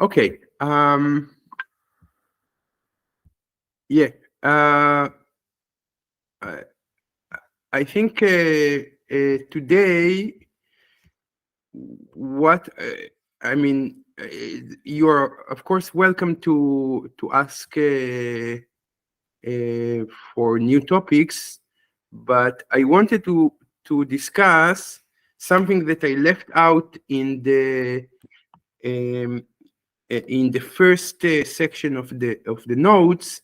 Okay. Yeah. I think today, what I mean, you're of course welcome to ask for new topics, but I wanted to discuss something that I left out in the first section of the notes,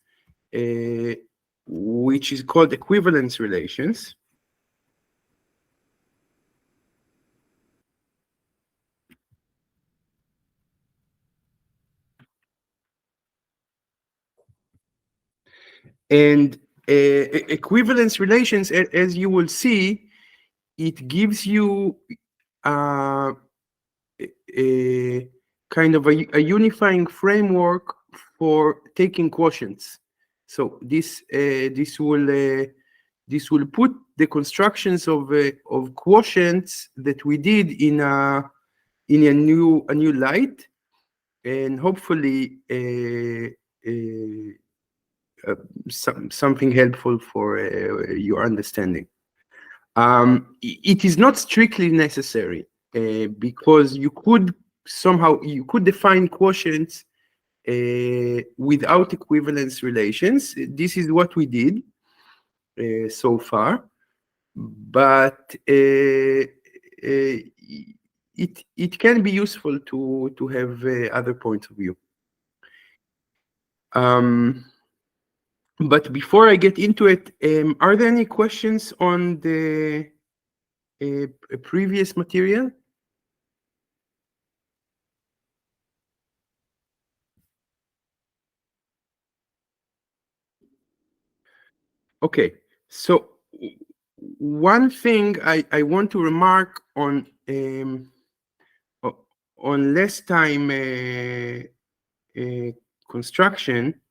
which is called equivalence relations. And equivalence relations, as you will see, it gives you a kind of a unifying framework for taking quotients. So this will put the constructions of quotients that we did in a new light, and hopefully something helpful for your understanding. It is not strictly necessary because you could define quotients without equivalence relations. This is what we did so far, but it can be useful to have other points of view. But before I get into it, are there any questions on the previous material? Okay, so one thing I want to remark on less time construction.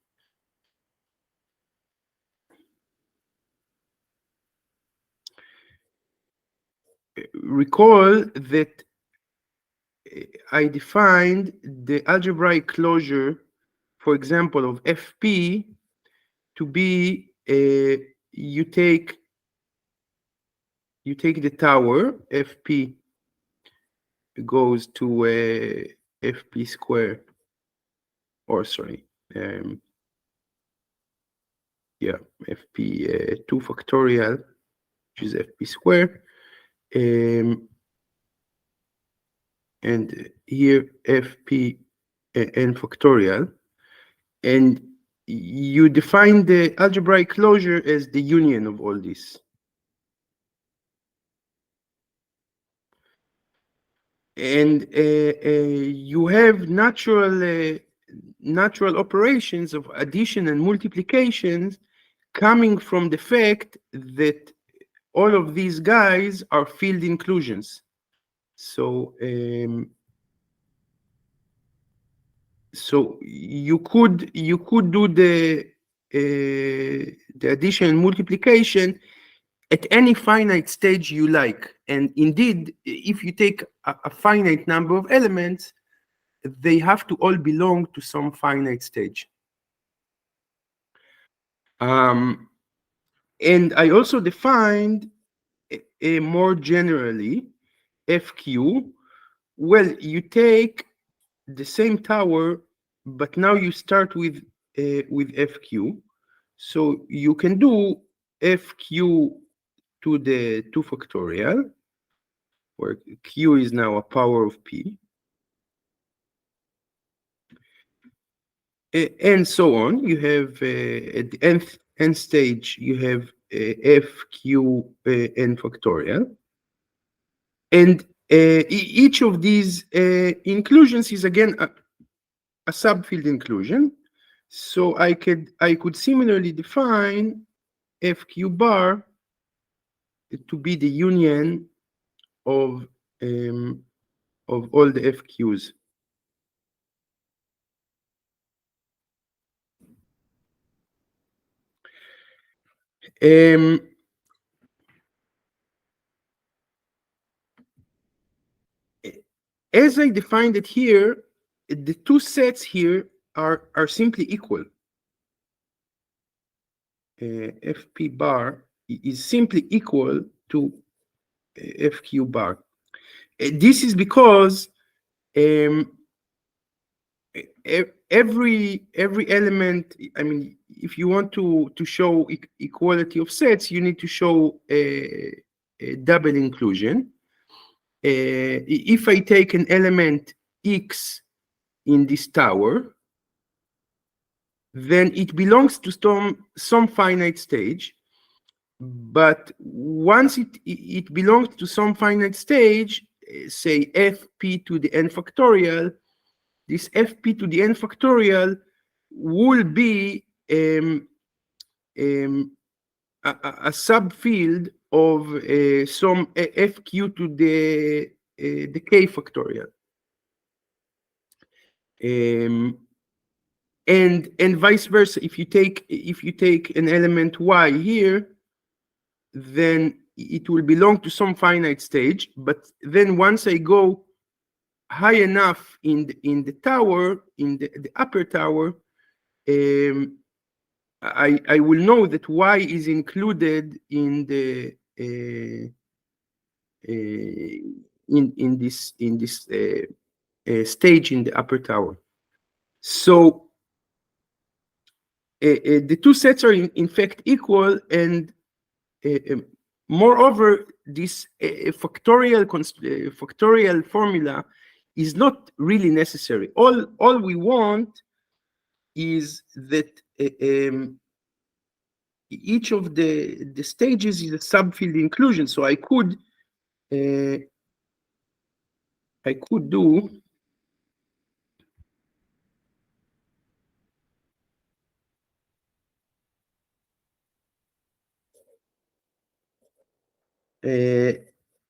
Recall that I defined the algebraic closure, for example, of FP to be you take the tower, FP goes to FP square, or sorry, yeah, FP 2 factorial, which is FP square, and here FP n factorial, and you define the algebraic closure as the union of all this. And you have natural operations of addition and multiplications coming from the fact that all of these guys are field inclusions. So so you could do the addition and multiplication at any finite stage you like. And indeed, if you take a finite number of elements, they have to all belong to some finite stage. And I also defined more generally FQ. Well, you take the same tower, but now you start with FQ. So you can do FQ to the 2 factorial, where Q is now a power of P. And so on. You have at the nth stage, you have FQ n factorial. And each of these inclusions is again a subfield inclusion. So I could similarly define FQ bar to be the union of all the FQs. As I defined it here, the two sets here are simply equal. FP bar is simply equal to FQ bar. This is because every element, I mean, if you want to show equality of sets, you need to show a double inclusion. If I take an element X in this tower, then it belongs to some finite stage. But once it belongs to some finite stage, say fp to the n factorial, this fp to the n factorial will be a subfield of some fq to the k factorial. And vice versa. If you take an element y here, then it will belong to some finite stage. But then once I go high enough in the tower, in the upper tower, I will know that y is included in the in this stage in the upper tower. So the two sets are in fact equal, and moreover, this factorial formula is not really necessary. All we want is that each of the stages is a subfield inclusion. So I could do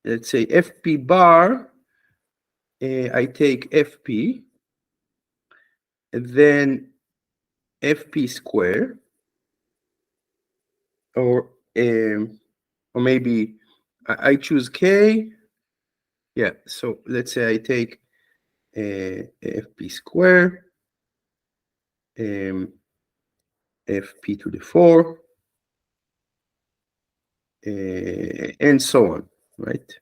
let's say fp bar. I take fp, and then fp square, or maybe I choose k. Yeah, so let's say I take fp square, fp to the 4, and so on, right?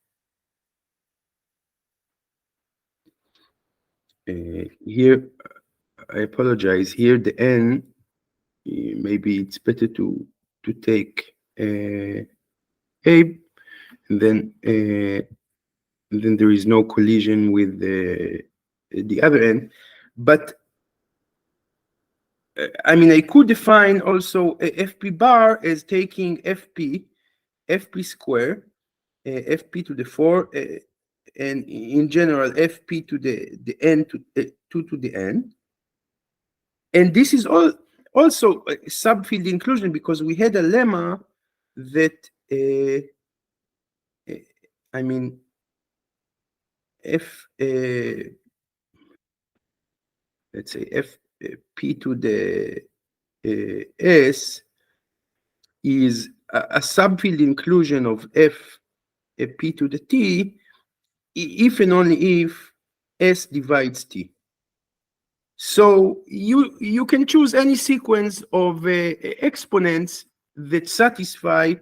Here, I apologize. Here, the n, maybe it's better to take a, and then there is no collision with the other n. But I mean, I could define also fp bar as taking fp square, fp to the 4, and in general fp to the n to 2 to the n. And this is also a subfield inclusion, because we had a lemma that I mean, let's say fp to the s is a subfield inclusion of p to the t if and only if s divides t. So you can choose any sequence of exponents that satisfy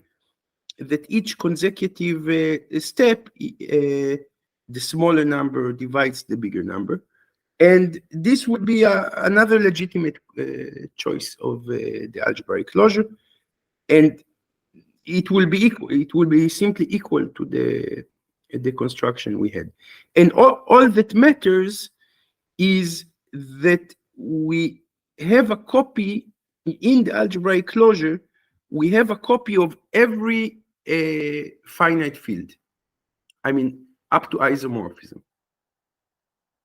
that each consecutive step, the smaller number divides the bigger number. And this would be another legitimate choice of the algebraic closure. And it will be equal. It will be simply equal to the construction we had. And all that matters is that we have a copy in the algebraic closure. We have a copy of every finite field. I mean, up to isomorphism.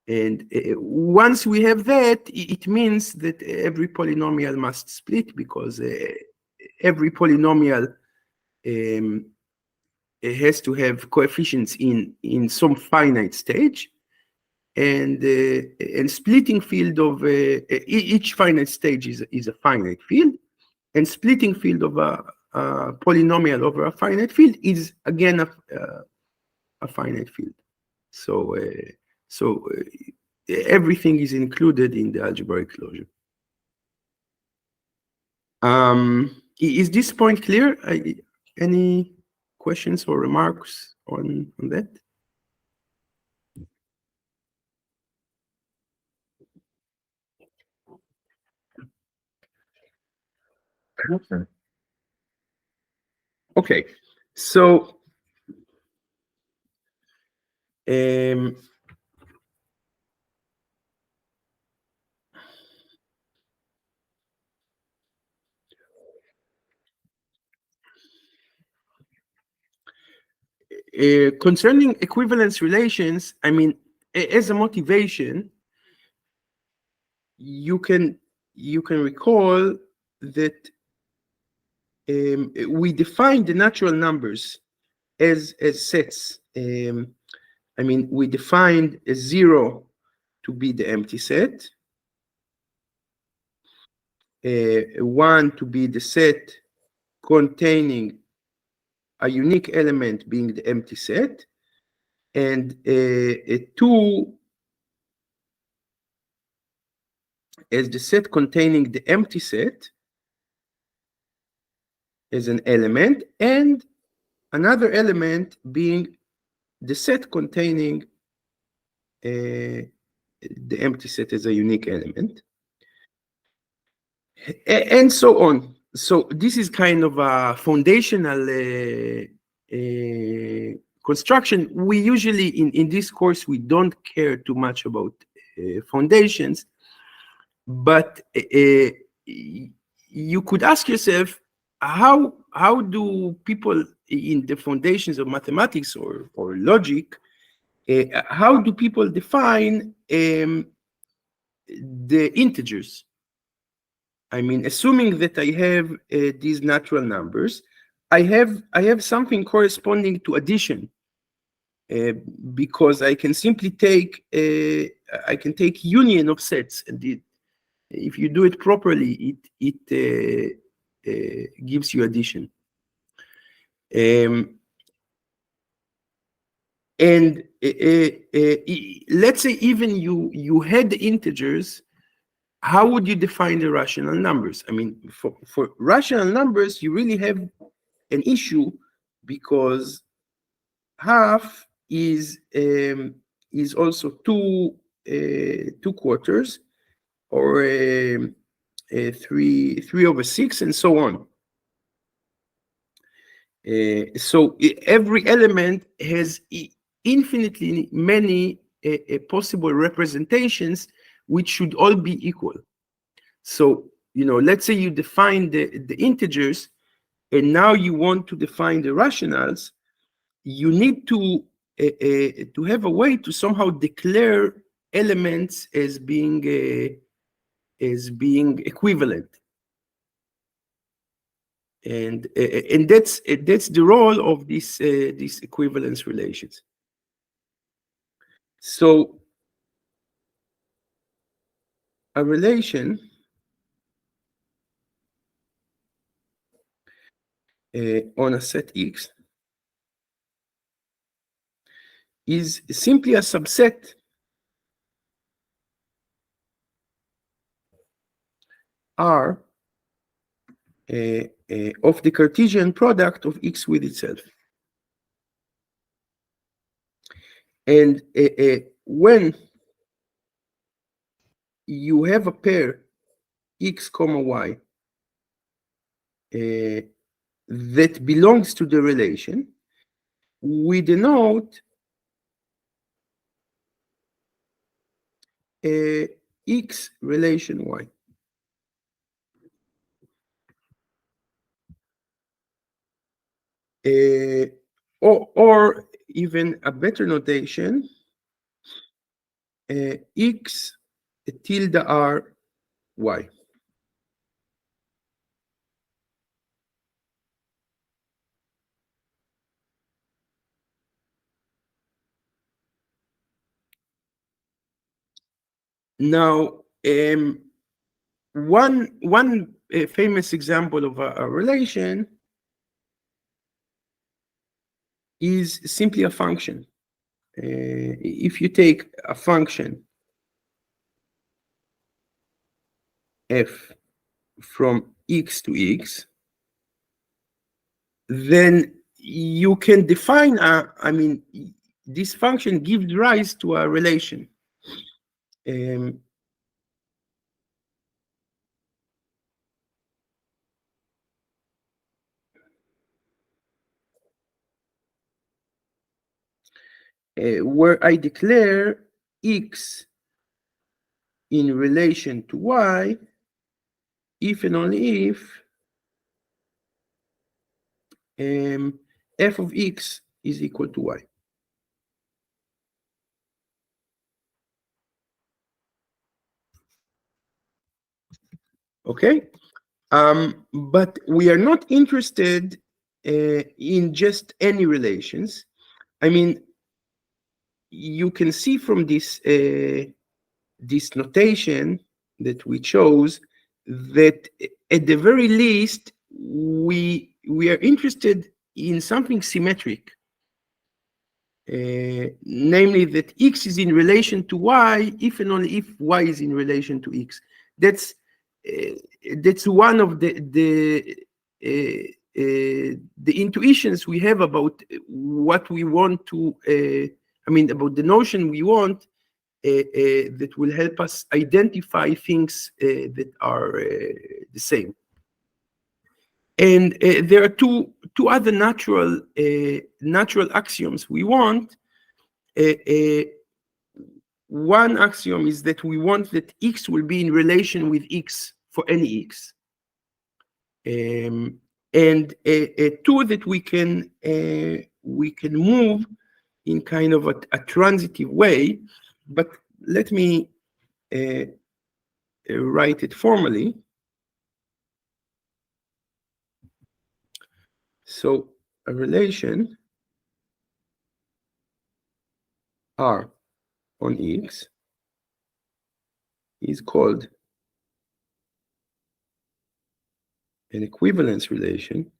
And once we have that, it means that every polynomial must split, because every polynomial has to have coefficients in some finite stage, and splitting field of each finite stage is a finite field, and splitting field of a polynomial over a finite field is again a finite field. So everything is included in the algebraic closure. Is this point clear? Any questions or remarks on that? Okay, so concerning equivalence relations, I mean, as a motivation, you can recall that we define the natural numbers as sets. I mean, we defined a 0 to be the empty set, 1 to be the set containing a unique element being the empty set, and a 2 as the set containing the empty set as an element, and another element being the set containing the empty set as a unique element, and so on. So this is kind of a foundational construction. We usually, in this course, we don't care too much about foundations, but you could ask yourself, how do people in the foundations of mathematics or logic, how do people define the integers? I mean, assuming that I have these natural numbers, I have something corresponding to addition, because I can simply take union of sets, and if you do it properly, it gives you addition. And let's say even you had the integers, how would you define the rational numbers? I mean, for rational numbers, you really have an issue, because half is also two quarters, or 3/6, and so on. So every element has infinitely many possible representations, which should all be equal. So, let's say you define the integers, and now you want to define the rationals. You need to have a way to somehow declare elements as being equivalent, and that's the role of these equivalence relations. So a relation on a set X is simply a subset R of the Cartesian product of X with itself. And when you have a pair X comma Y that belongs to the relation, we denote X relation Y. Or even a better notation, X tilde R Y. Now, one famous example of a relation is simply a function. If you take a function f from x to x, then you can define this function gives rise to a relation. Where I declare x in relation to y if and only if f of x is equal to y. Okay, but we are not interested in just any relations. I mean, you can see from this this notation that we chose that at the very least we are interested in something symmetric, namely that x is in relation to y if and only if y is in relation to x. That's one of the intuitions we have about what we want to. About the notion we want that will help us identify things that are the same. And there are two other natural axioms we want. One axiom is that we want that x will be in relation with x for any x. And two, that we can move in kind of a transitive way. But let me write it formally. So a relation R on X is called an equivalence relation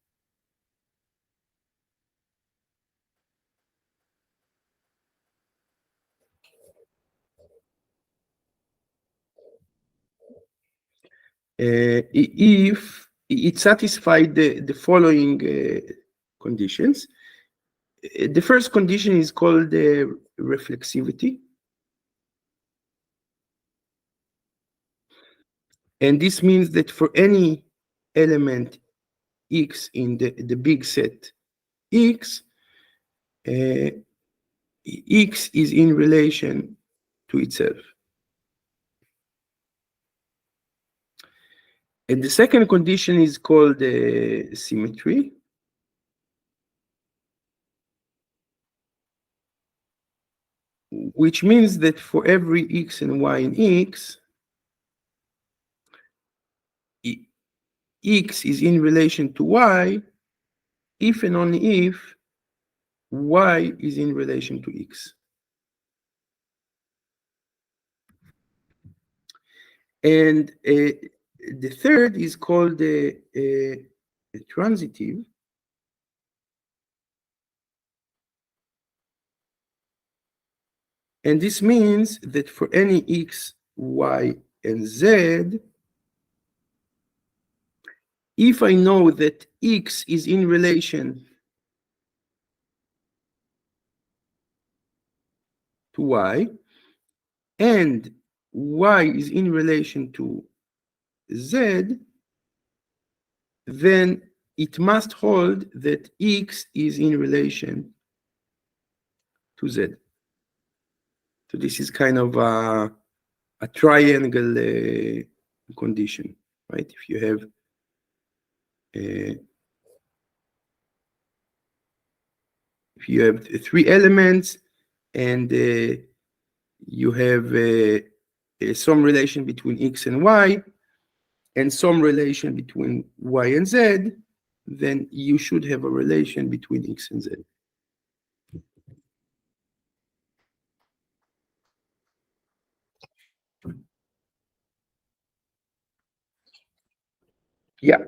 if it satisfies the following conditions. The first condition is called reflexivity. And this means that for any element x in the big set x, x is in relation to itself. And the second condition is called symmetry. Which means that for every x and y in x, x is in relation to y if and only if y is in relation to x. And the third is called the transitive. And this means that for any x, y, and z, if I know that x is in relation to y and y is in relation to z, then it must hold that x is in relation to z. So this is kind of a triangle condition, right? If you have three elements and you have some relation between x and y and some relation between y and z, then you should have a relation between x and z. Yeah.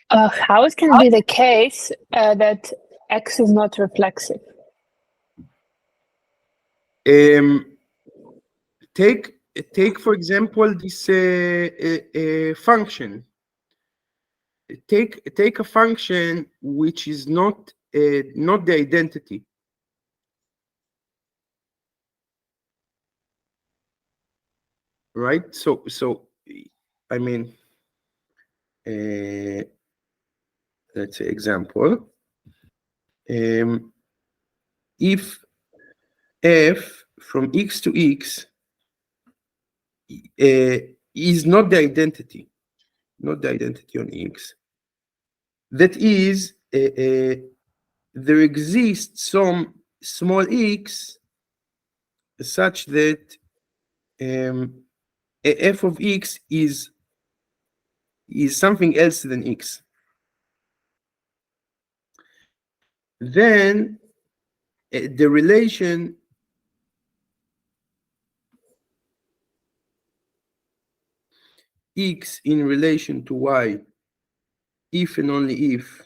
How it can be the case that x is not reflexive? Take take for example this function. Take a function which is not the identity. Right? So I mean, let's say example. If f from x to x is not the identity on x, that is, there exists some small x such that f of x is something else than x, then the relation x in relation to y, if and only if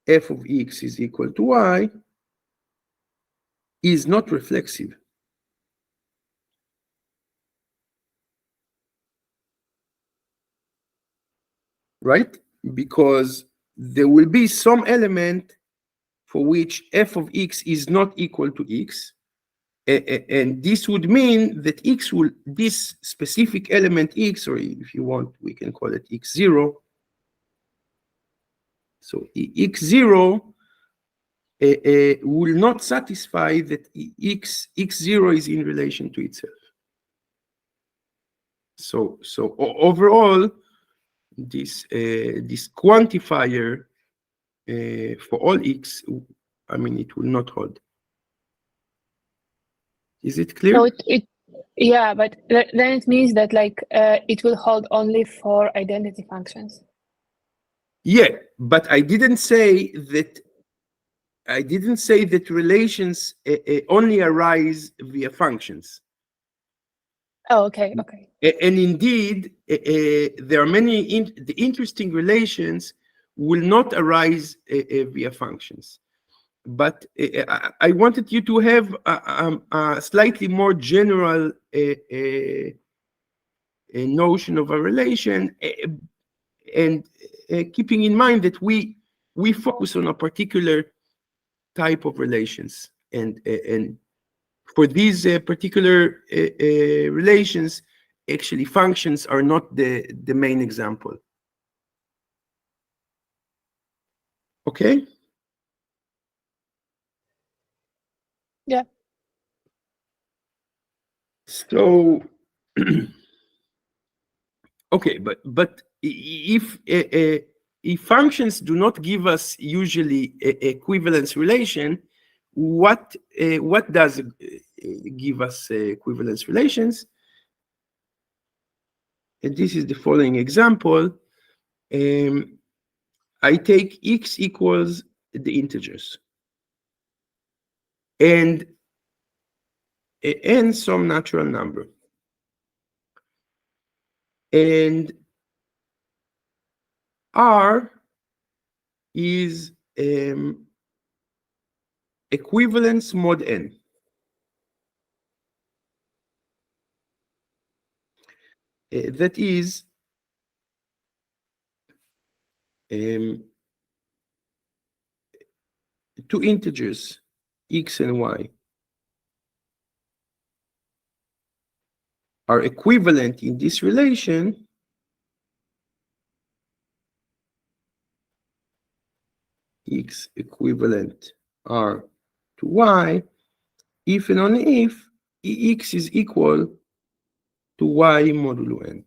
f of x is equal to y, is not reflexive. Right? Because there will be some element for which f of x is not equal to x, and this would mean that this specific element x, or if you want, we can call it x0. So x0 will not satisfy that x0 is in relation to itself. So overall, this quantifier for all x, I mean, it will not hold. Is it clear? No, yeah, but then it means that like it will hold only for identity functions. Yeah, but I didn't say that relations only arise via functions. Oh, okay, okay. And indeed, there are many the interesting relations will not arise via functions. But I wanted you to have a slightly more general notion of a relation, and keeping in mind that we focus on a particular type of relations, and for these particular relations, actually functions are not the main example. Okay? Yeah. So okay, but if functions do not give us usually equivalence relation, what does give us equivalence relations? And this is the following example. I take x equals the integers and n some natural number, and r is equivalence mod n. That is two integers, x and y, are equivalent in this relation x equivalent r to y, if and only if x is equal to y modulo n.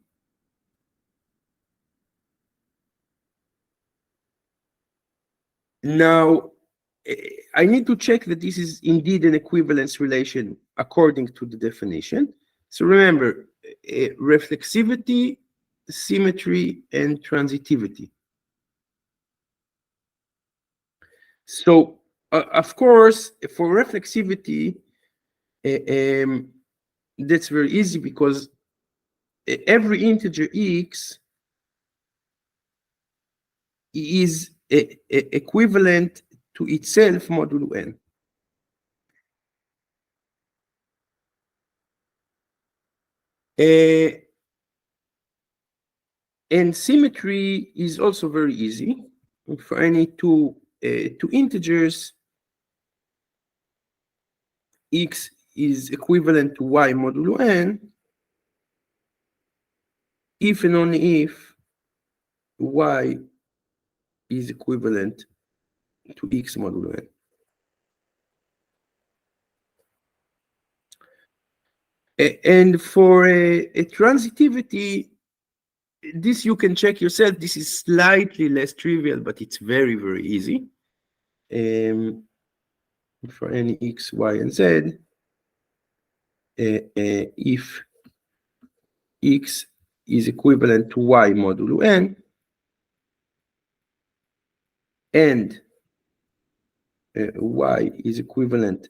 Now, I need to check that this is indeed an equivalence relation according to the definition. So remember, reflexivity, symmetry, and transitivity. So, of course, for reflexivity, that's very easy because every integer x is equivalent to itself modulo n. And symmetry is also very easy. For any two integers, x is equivalent to y modulo n if and only if y is equivalent to x modulo n. And for a transitivity, this you can check yourself. This is slightly less trivial, but it's very, very easy. For any x, y, and z, if x is equivalent to y modulo n, and y is equivalent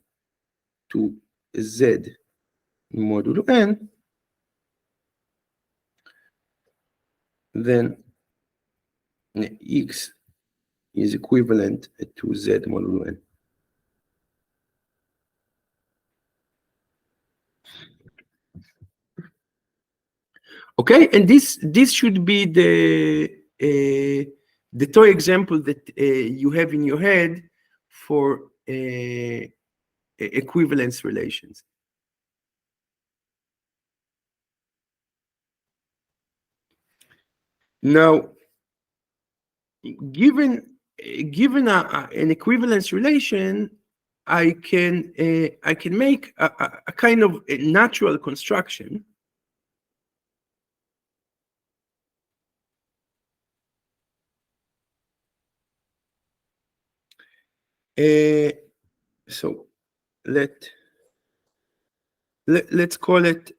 to z modulo n, then x is equivalent to z modulo n. Okay, and this should be the toy example that you have in your head for equivalence relations. Now, given an equivalence relation, I can make a kind of a natural construction. So let's call it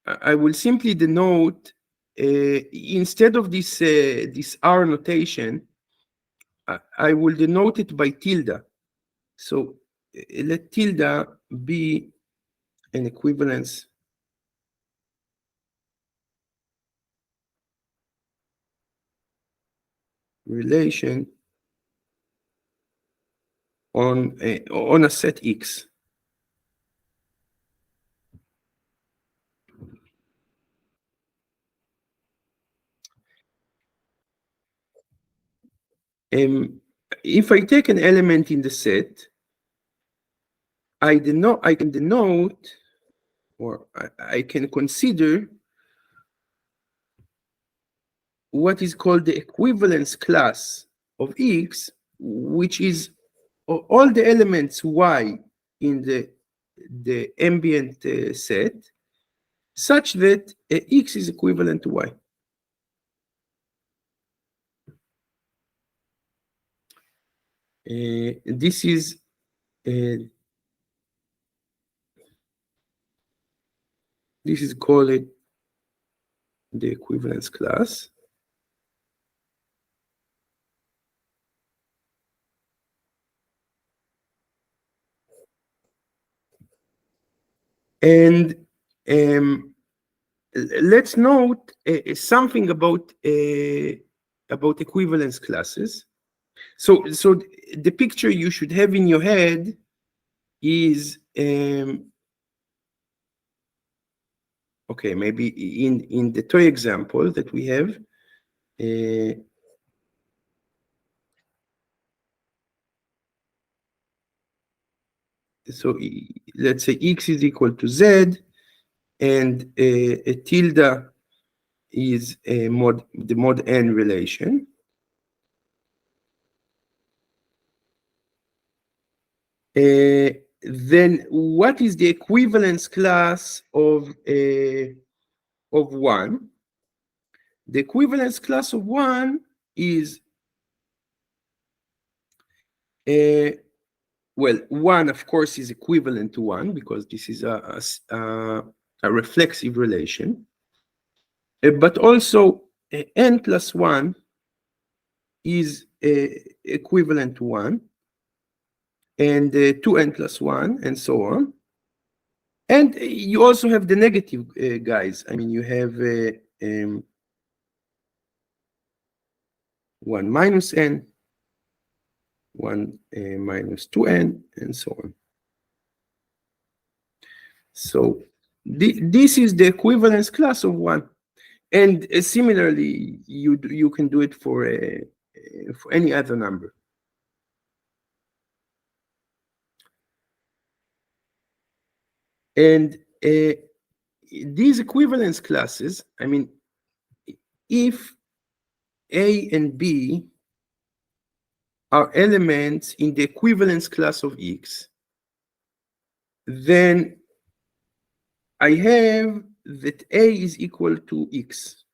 I will simply denote instead of this R notation, I will denote it by tilde. So let tilde be an equivalence relation on a set X. If I take an element in the set, I can denote, or I can consider what is called the equivalence class of X, which is all the elements Y in the ambient set, such that X is equivalent to Y. This is called the equivalence class. And let's note something about equivalence classes. So the picture you should have in your head is okay, maybe in the toy example that we have, so let's say X is equal to Z, and a tilde is the mod n relation. Then what is the equivalence class of 1? The equivalence class of 1 is well, 1 of course is equivalent to 1 because this is a reflexive relation. But also n plus 1 is equivalent to 1, and 2n plus 1, and so on. And you also have the negative guys. I mean, you have 1 minus n, 1 minus 2n, and so on. So this is the equivalence class of 1. And similarly, you can do it for any other number. And these equivalence classes, I mean, if A and B are elements in the equivalence class of X, then I have that A is equal to X,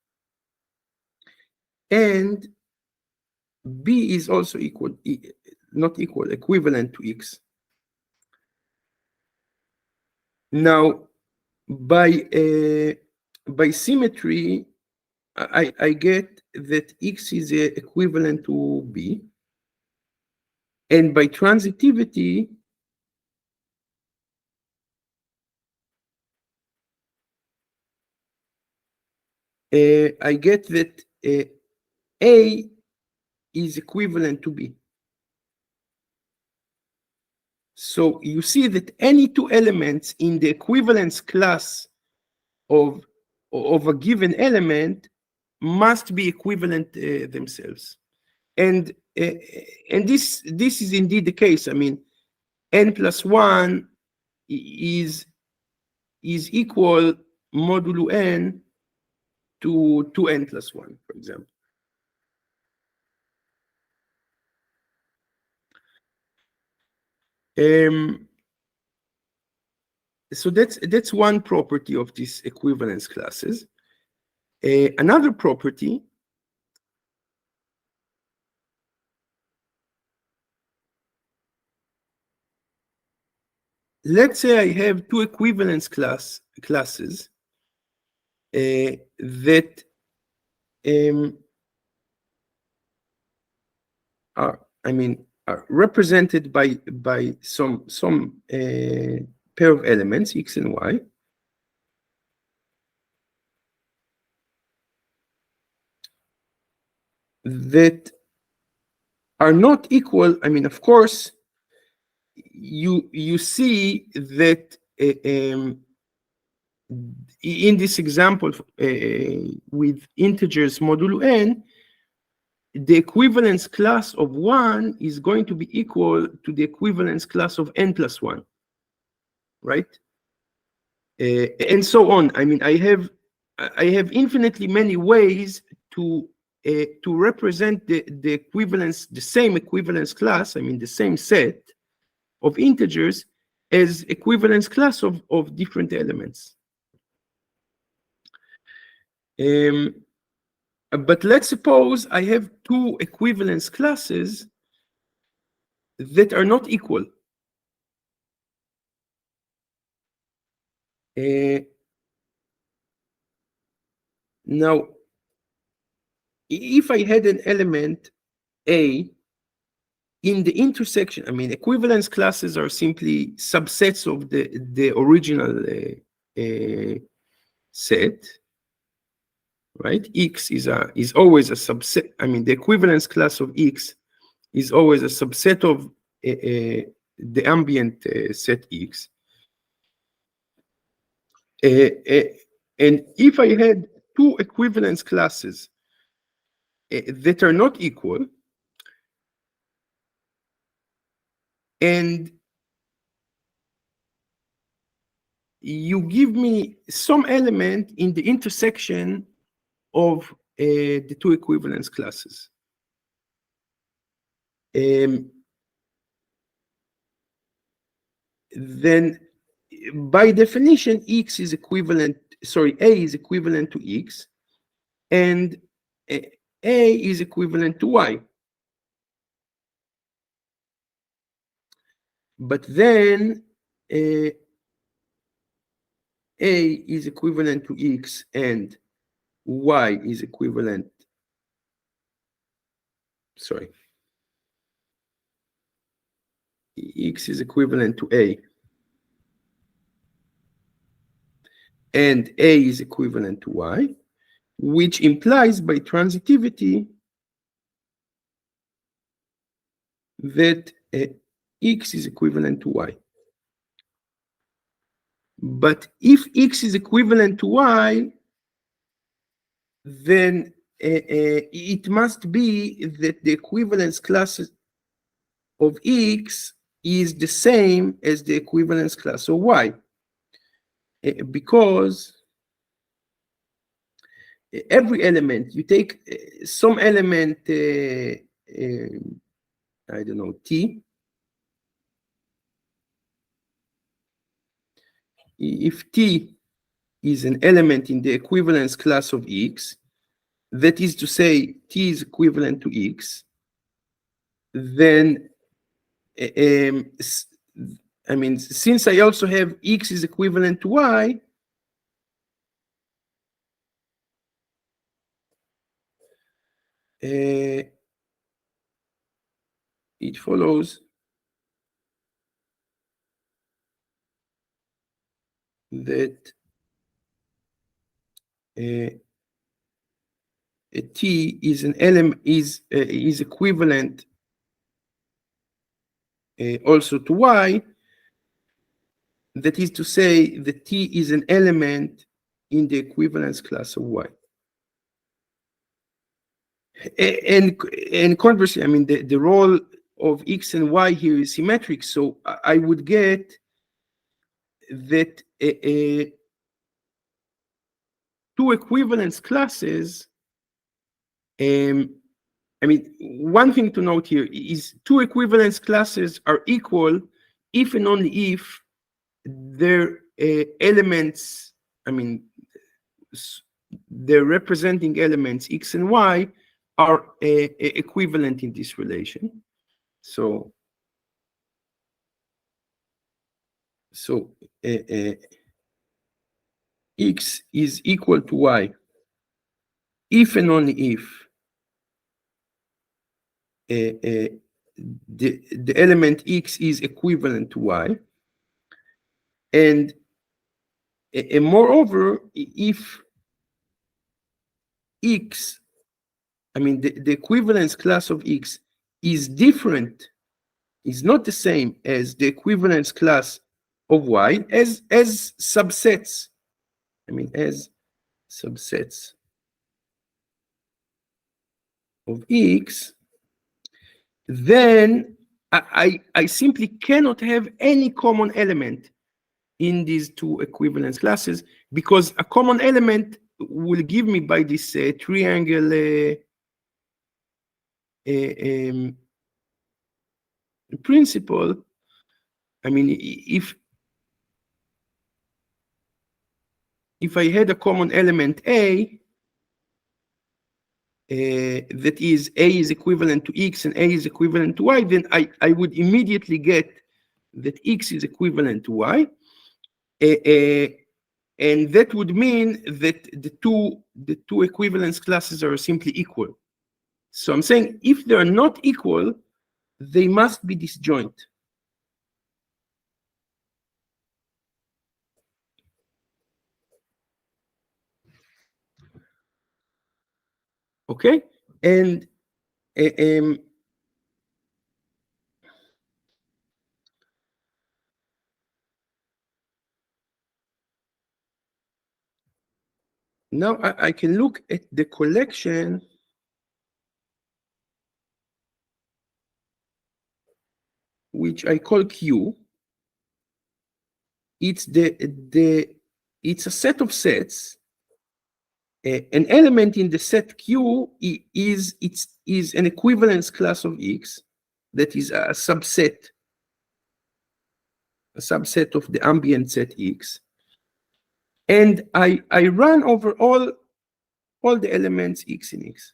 and B is also equal, not equal, equivalent to X. Now, by symmetry, I get that X is equivalent to B, and by transitivity, I get that A is equivalent to B. So you see that any two elements in the equivalence class of a given element must be equivalent themselves, and this is indeed the case. I mean, n plus 1 is equal modulo n to 2n plus 1, for example. So that's one property of these equivalence classes. Another property, let's say I have two equivalence classes that are represented by some pair of elements X and Y, that are not equal. I mean, of course, you see that in this example with integers modulo n, the equivalence class of 1 is going to be equal to the equivalence class of n plus 1, right? And so on. I mean, I have infinitely many ways to represent the equivalence, the same equivalence class, I mean, the same set of integers as equivalence class of different elements. But let's suppose I have two equivalence classes that are not equal. Now, if I had an element A in the intersection, I mean, equivalence classes are simply subsets of the original set, right? X is always a subset. I mean, the equivalence class of X is always a subset of the ambient set X. And if I had two equivalence classes that are not equal, and you give me some element in the intersection of the two equivalence classes, then by definition, X is equivalent, sorry, A is equivalent to X, and A is equivalent to Y. But then A is equivalent to X and Y is equivalent, sorry, X is equivalent to A and A is equivalent to Y, which implies by transitivity that X is equivalent to Y. But if X is equivalent to Y, then it must be that the equivalence class of X is the same as the equivalence class of Y. Because every element, you take some element, I don't know, T. If T is an element in the equivalence class of X, that is to say, T is equivalent to X, then, I mean, since I also have X is equivalent to Y, it follows that T is an element is equivalent also to Y. That is to say, that T is an element in the equivalence class of Y. And conversely, I mean, the role of X and Y here is symmetric, so I would get that two equivalence classes. I mean, one thing to note here is two equivalence classes are equal if and only if their elements, I mean, their representing elements X and Y are equivalent in this relation. So X is equal to Y if and only if the element X is equivalent to Y, and moreover, if X, I mean, the equivalence class of X is different, is not the same as the equivalence class of Y as subsets. I mean, as subsets of X, then I simply cannot have any common element in these two equivalence classes, because a common element will give me, by this triangle principle, I mean, if I had a common element A, that is A is equivalent to X and A is equivalent to Y, then I would immediately get that X is equivalent to Y. And that would mean that the two equivalence classes are simply equal. So I'm saying if they are not equal, they must be disjoint. Okay, and now I can look at the collection which I call Q. It's it's a set of sets. An element in the set Q is an equivalence class of X, that is a subset of the ambient set X, and I run over all the elements X in X.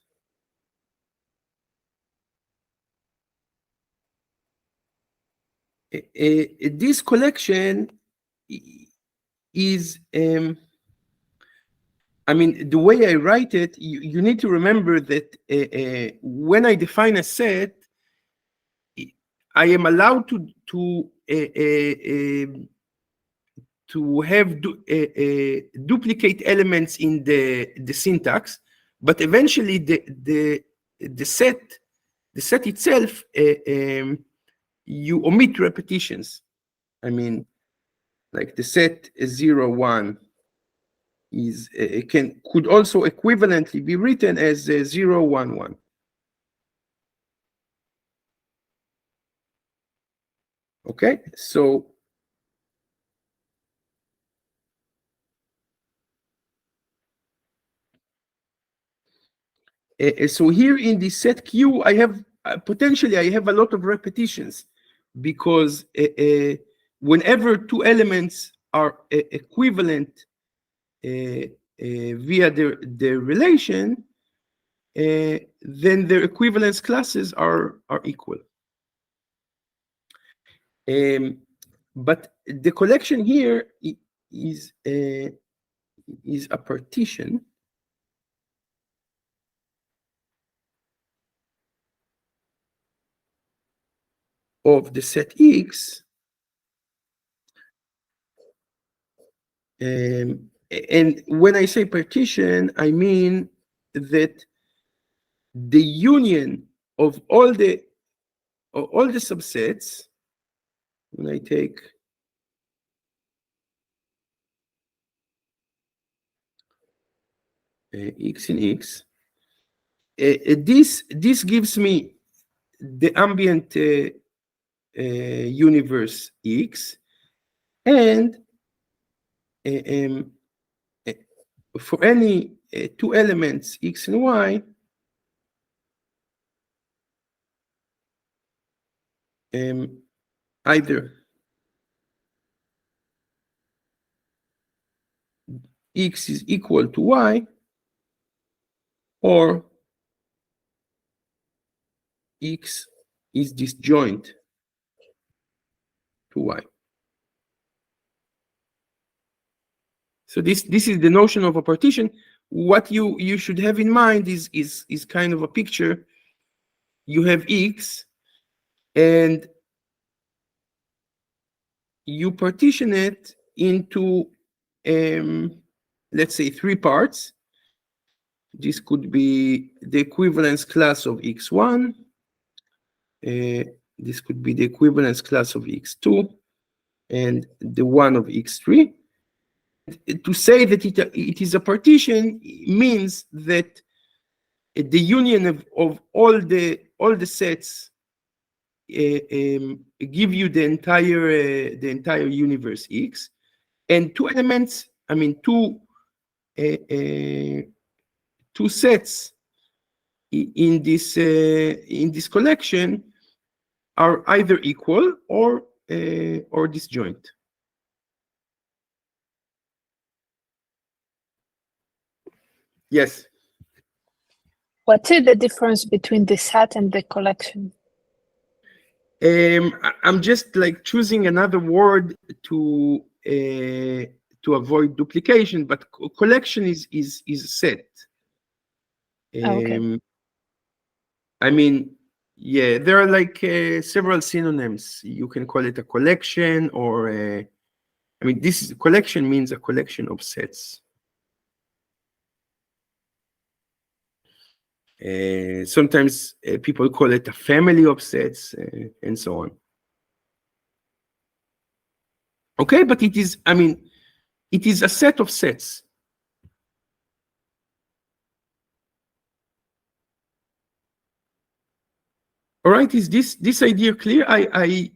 This collection is, I mean, the way I write it, you need to remember that when I define a set, I am allowed to have duplicate elements in the syntax, but eventually the set itself, you omit repetitions. I mean, like the set 0, 1 is could also equivalently be written as 0, 1, 1. Okay, so so here in the set Q, I have potentially I have a lot of repetitions, because whenever two elements are equivalent via their relation, then their equivalence classes are equal. But the collection here is a partition of the set X, and when I say partition, I mean that the union of all the subsets, when I take X in X, this gives me the ambient universe X, and for any two elements X and Y, either X is equal to Y, or X is disjoint to Y. So this is the notion of a partition. What you should have in mind is kind of a picture. You have X, and you partition it into let's say 3 parts. This could be the equivalence class of X1. This could be the equivalence class of X2, and the one of X3. To say that it is a partition means that the union of all the sets give you the entire universe X, and two elements, I mean two sets in this collection are either equal or disjoint. Yes. What is the difference between the set and the collection? I'm just like choosing another word to avoid duplication, but collection is a set. Okay. I mean, yeah, there are like several synonyms. You can call it a collection, or I mean, collection means a collection of sets. Sometimes people call it a family of sets, and so on. Okay, but it is, I mean, it is a set of sets. All right, is this idea clear? I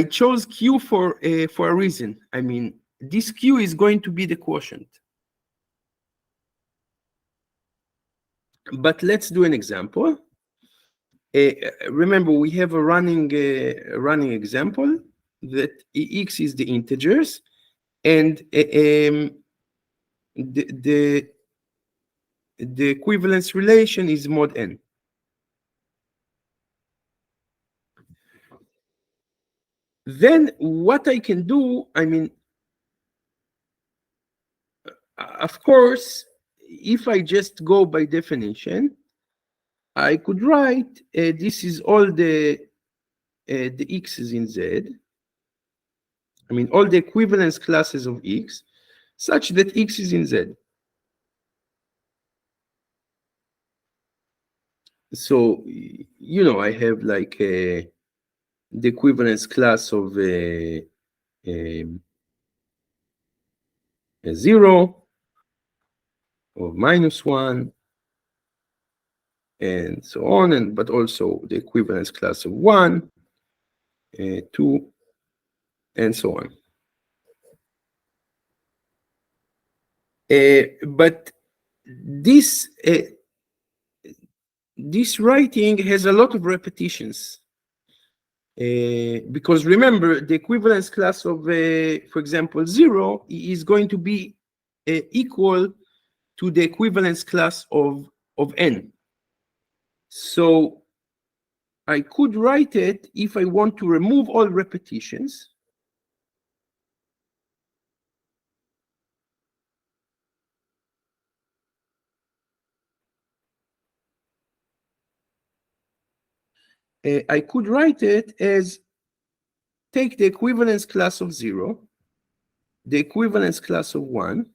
chose Q for a reason. I mean, this Q is going to be the quotient. But let's do an example. Remember, we have a running example that X is the integers, and the equivalence relation is mod n. Then what I can do, I mean, of course, if I just go by definition, I could write this is all the x's in Z. I mean, all the equivalence classes of X, such that X is in Z. So, you know, I have like the equivalence class of a 0 or -1, and so on, but also the equivalence class of 1, 2, and so on. But this writing has a lot of repetitions. Because remember, the equivalence class of, for example, 0 is going to be equal to the equivalence class of n. So I could write it, if I want to remove all repetitions, I could write it as take the equivalence class of 0, the equivalence class of 1,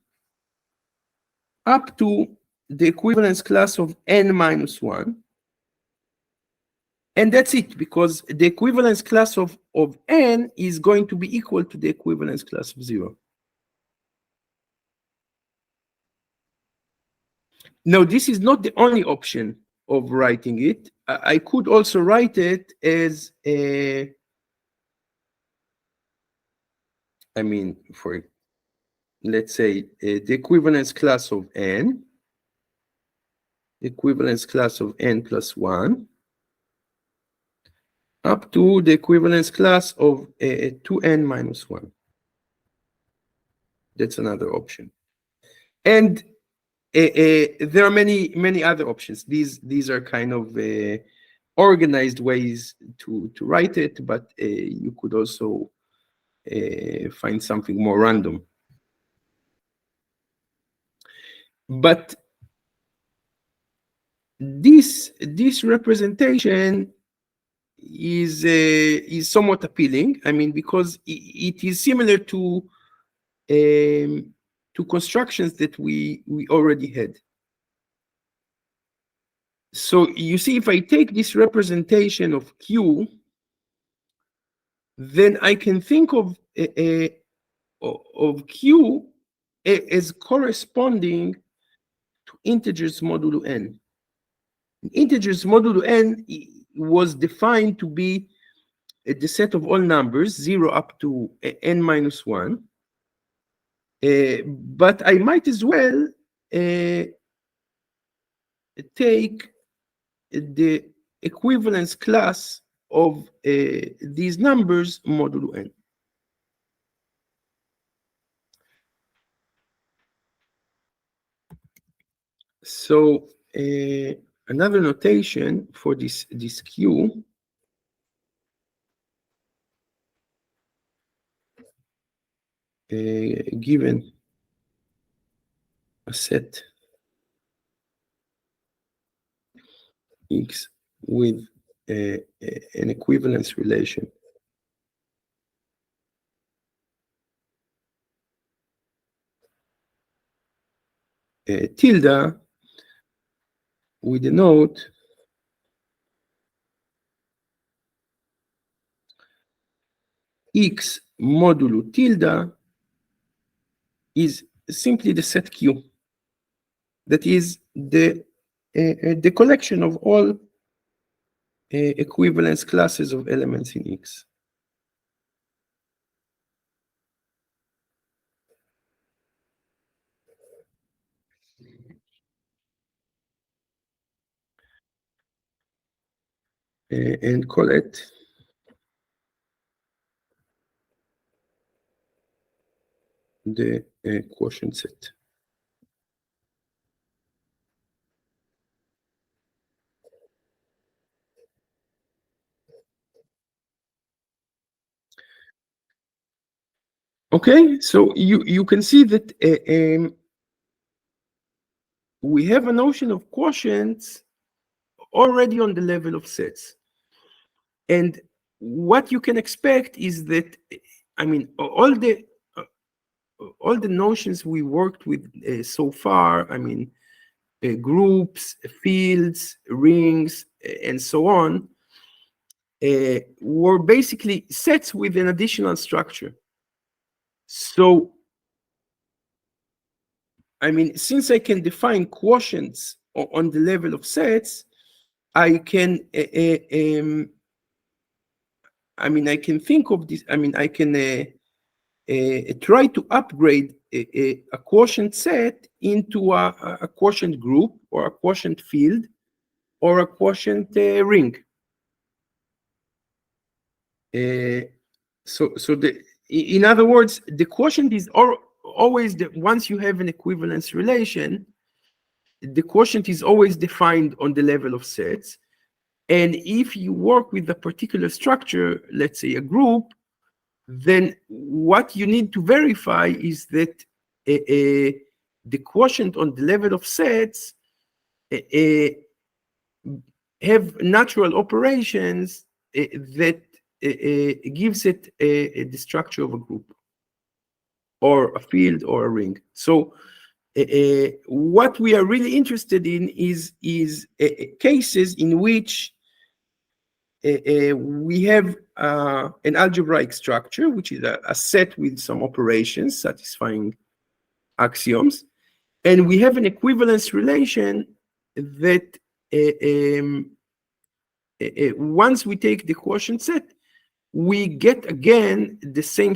up to the equivalence class of n minus 1. And that's it, because the equivalence class of n is going to be equal to the equivalence class of 0. Now, this is not the only option of writing it. I could also write it as a, I mean, for, let's say, the equivalence class of n, equivalence class of n plus 1, up to the equivalence class of 2n minus 1. That's another option. And there are many other options. These are kind of organized ways to write it, but you could also find something more random. But this representation is somewhat appealing. I mean, because it is similar to constructions that we already had. So you see, if I take this representation of Q, then I can think of Q as corresponding to integers modulo n. Integers modulo n was defined to be the set of all numbers, 0 up to n minus 1. But I might as well take the equivalence class of these numbers modulo n. So another notation for this Q given a set X with an equivalence relation tilde, we denote X modulo tilde is simply the set Q. That is the collection of all equivalence classes of elements in X. And call it the quotient set. Okay, so you can see that we have a notion of quotients already on the level of sets. And what you can expect is that, I mean, all the notions we worked with so far, I mean, groups, fields, rings, and so on, were basically sets with an additional structure. So, I mean, since I can define quotients on the level of sets, I can, I mean, I can think of this, I mean, I can try to upgrade a quotient set into a quotient group or a quotient field or a quotient ring. So in other words, the quotient is always once you have an equivalence relation, the quotient is always defined on the level of sets. And if you work with a particular structure, let's say a group, then what you need to verify is that the quotient on the level of sets have natural operations that gives it the structure of a group or a field or a ring. So what we are really interested in is cases in which we have an algebraic structure, which is a set with some operations satisfying axioms, and we have an equivalence relation that once we take the quotient set, we get again the same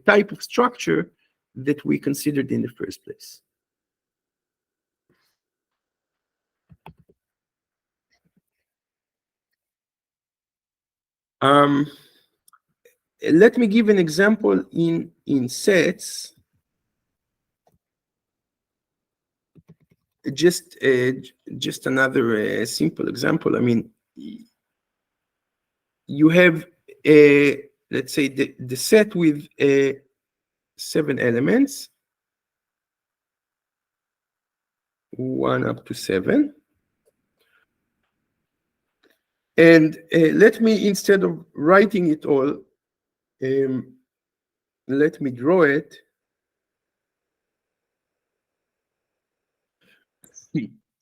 type of structure that we considered in the first place. Let me give an example in sets. Just another simple example. I mean, you have let's say the set with 7 elements, 1 up to 7. And let me, instead of writing it all, let me draw it.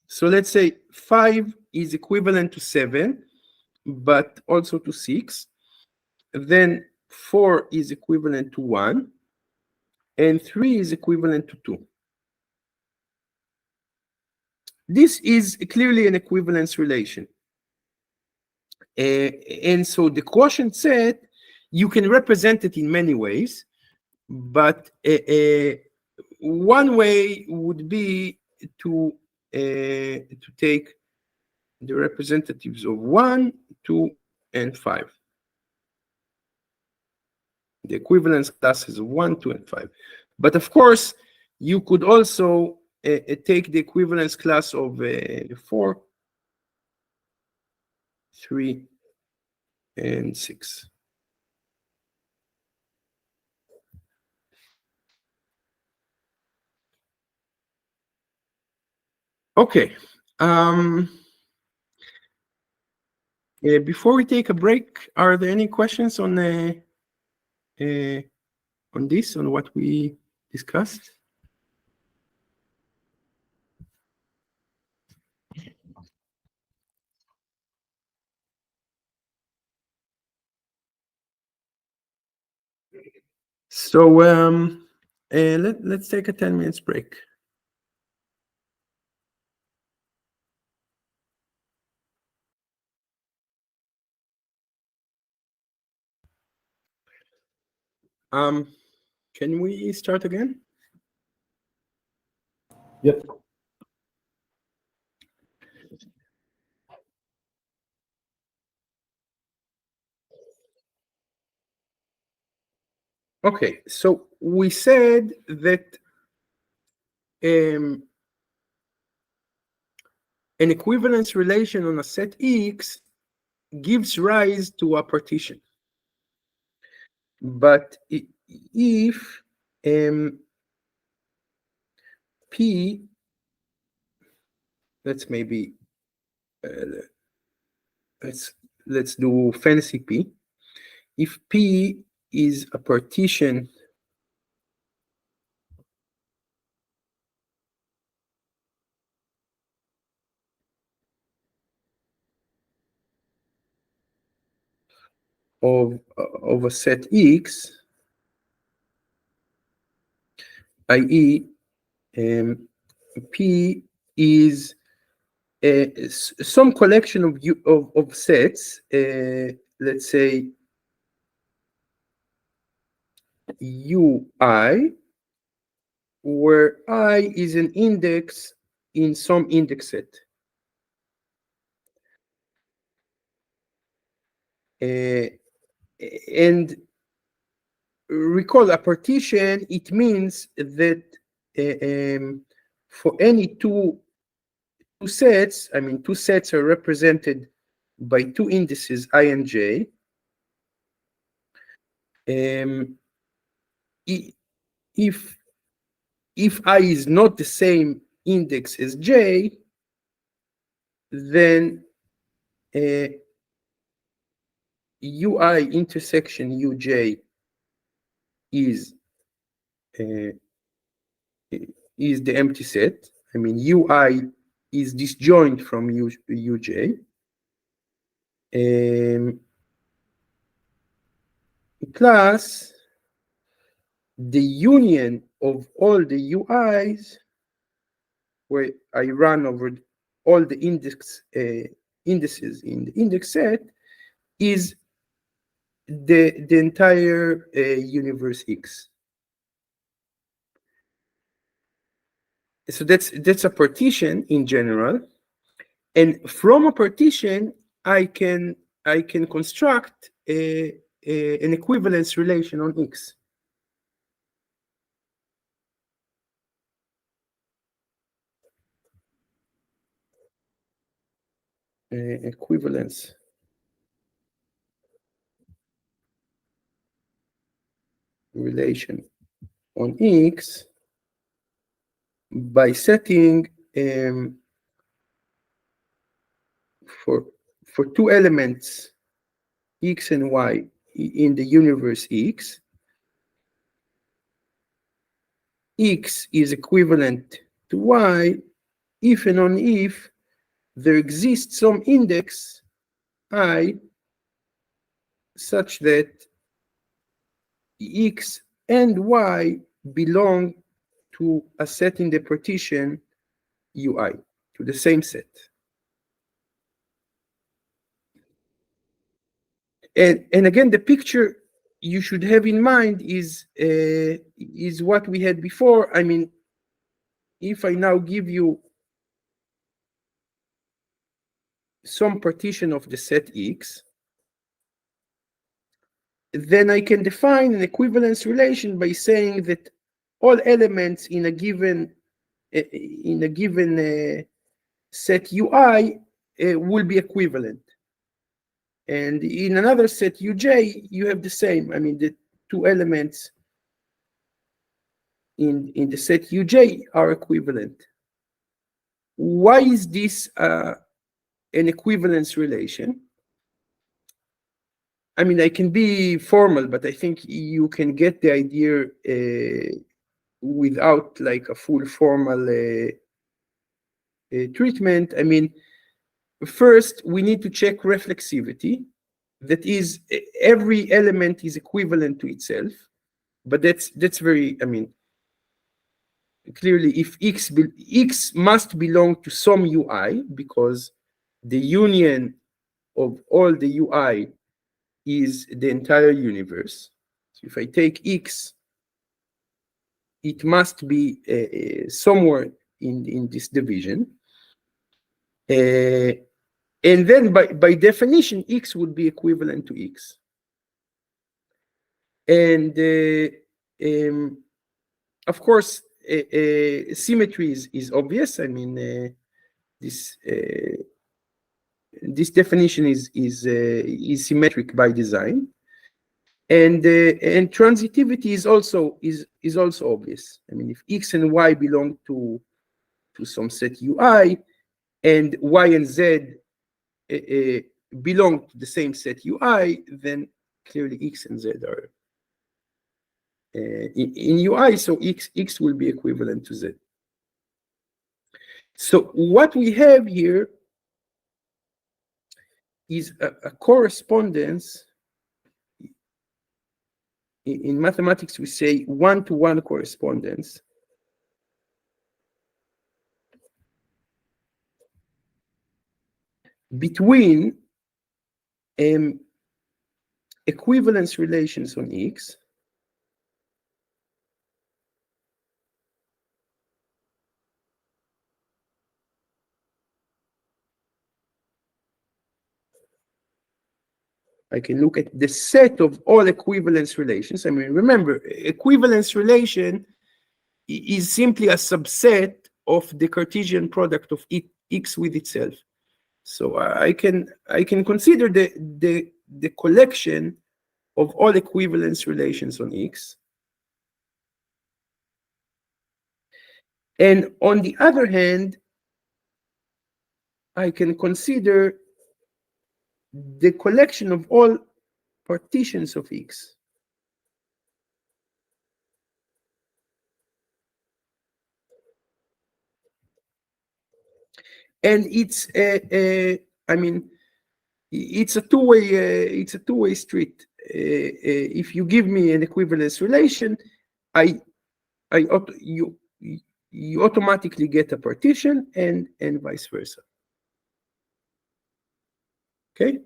So let's say 5 is equivalent to 7, but also to 6. Then 4 is equivalent to 1, and 3 is equivalent to 2. This is clearly an equivalence relation. And so the quotient set, you can represent it in many ways, but one way would be to take the representatives of 1, 2, and 5. The equivalence classes of 1, 2, and 5. But of course, you could also take the equivalence class of 4, 3, and 6. Okay. Before we take a break, are there any questions on this, on what we discussed? So let's take a 10 minutes break. Can we start again? Yep. Okay, so we said that an equivalence relation on a set X gives rise to a partition. But if P, let's maybe let's do fancy P. If P is a partition of a set X, i.e., P is some collection of sets, let's say UI, where I is an index in some index set. And recall, a partition, it means that for any two sets, I mean, two sets are represented by two indices, I and j. If I is not the same index as j, then ui intersection uj is the empty set. I mean, ui is disjoint from uj. Plus the union of all the ui's, where I run over all the indices in the index set, is the entire universe X. So that's a partition in general, and from a partition I can construct an equivalence relation on X. Equivalence relation on X by setting for two elements X and Y in the universe X, X is equivalent to Y if and only if there exists some index I such that X and Y belong to a set in the partition UI, to the same set. And again, the picture you should have in mind is what we had before. I mean, if I now give you some partition of the set X, then I can define an equivalence relation by saying that all elements in a given set UI will be equivalent, and in another set uj you have the same. I mean, the two elements in the set uj are equivalent. Why is this an equivalence relation? I mean, I can be formal, but I think you can get the idea without like a full formal treatment. I mean, first we need to check reflexivity. That is, every element is equivalent to itself, but that's very, I mean, clearly if X must belong to some UI, because the union of all the UI is the entire universe. So if I take X, it must be somewhere in this division. And then by definition, X would be equivalent to X. And of course, symmetry is obvious. I mean, this definition is symmetric by design. And transitivity is also obvious. I mean, if X and Y belong to some set UI, and Y and Z belong to the same set UI, then clearly X and Z are in UI, so X will be equivalent to Z. So what we have here is a correspondence. In mathematics, we say one-to-one correspondence between equivalence relations on X I can look at the set of all equivalence relations. I mean, remember, equivalence relation is simply a subset of the Cartesian product of X with itself. So I can consider the collection of all equivalence relations on X. And on the other hand, I can consider the collection of all partitions of X. And it's I mean, it's a two-way street. If you give me an equivalence relation, you automatically get a partition, and vice versa. Okay.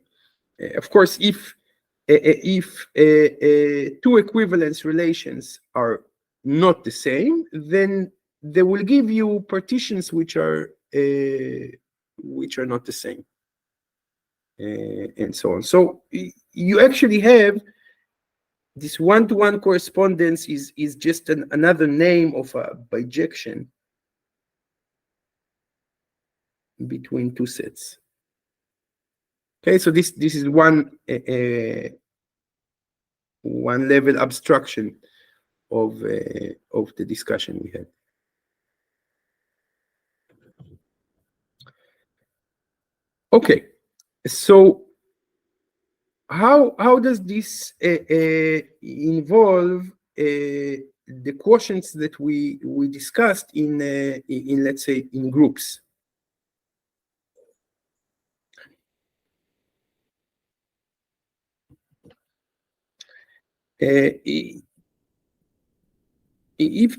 Of course, if two equivalence relations are not the same, then they will give you partitions which are not the same, and so on. So you actually have this one-to-one correspondence is just another name of a bijection between two sets. Okay, so this is one level abstraction of the discussion we had. Okay, so how does this involve the quotients that we discussed in let's say in groups? If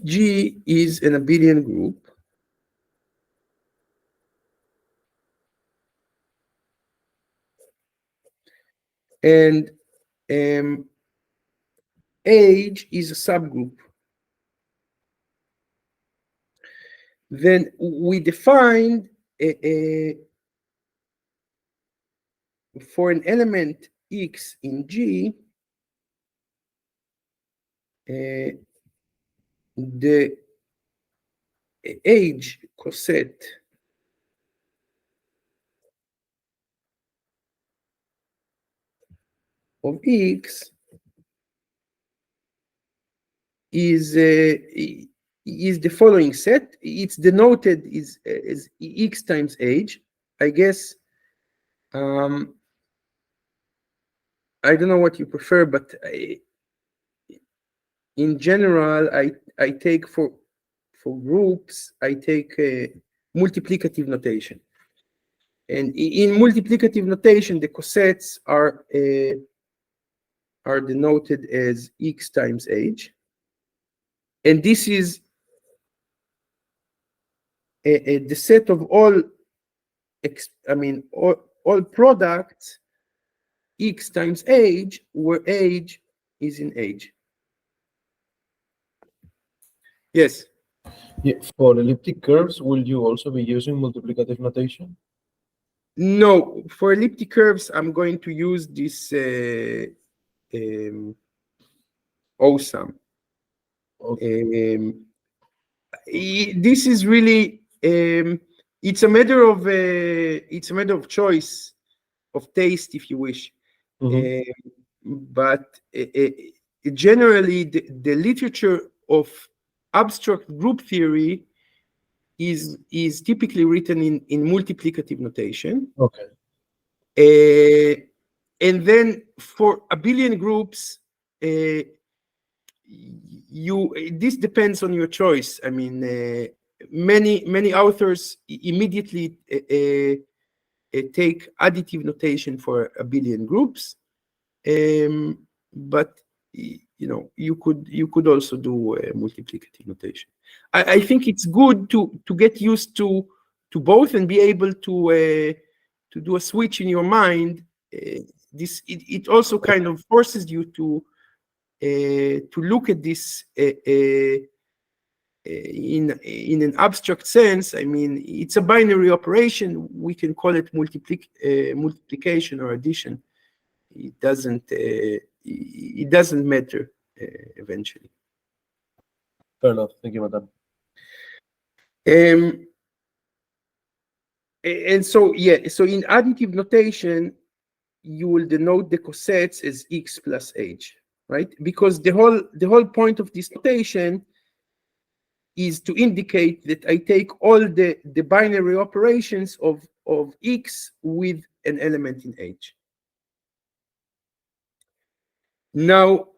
G is an abelian group, and age is a subgroup, then we defined for an element X in G, the age coset of X is the following set. It's denoted as X times age. I guess I don't know what you prefer, but in general, I take for groups, I take multiplicative notation. And in multiplicative notation, the cosets are denoted as X times age. And this is the set of all products X times age, where age is in age. Yes. Yeah, for elliptic curves, will you also be using multiplicative notation? No, for elliptic curves, I'm going to use this OSAM. Okay. This is really it's a matter of choice, of taste, if you wish. But generally, the literature of abstract group theory is typically written in multiplicative notation. Okay. And then for abelian groups, this depends on your choice. I mean, many authors immediately take additive notation for abelian groups, but you could also do multiplicative notation. I think it's good to get used to both and be able to do a switch in your mind, it also kind of forces you to look at this in an abstract sense. I mean, it's a binary operation. We can call it multiplication or addition. It doesn't matter eventually. Fair enough. Thank you, Matan. And so, yeah, so in additive notation, you will denote the cosets as x plus h, right? Because the whole point of this notation is to indicate that I take all the binary operations of x with an element in h. Now,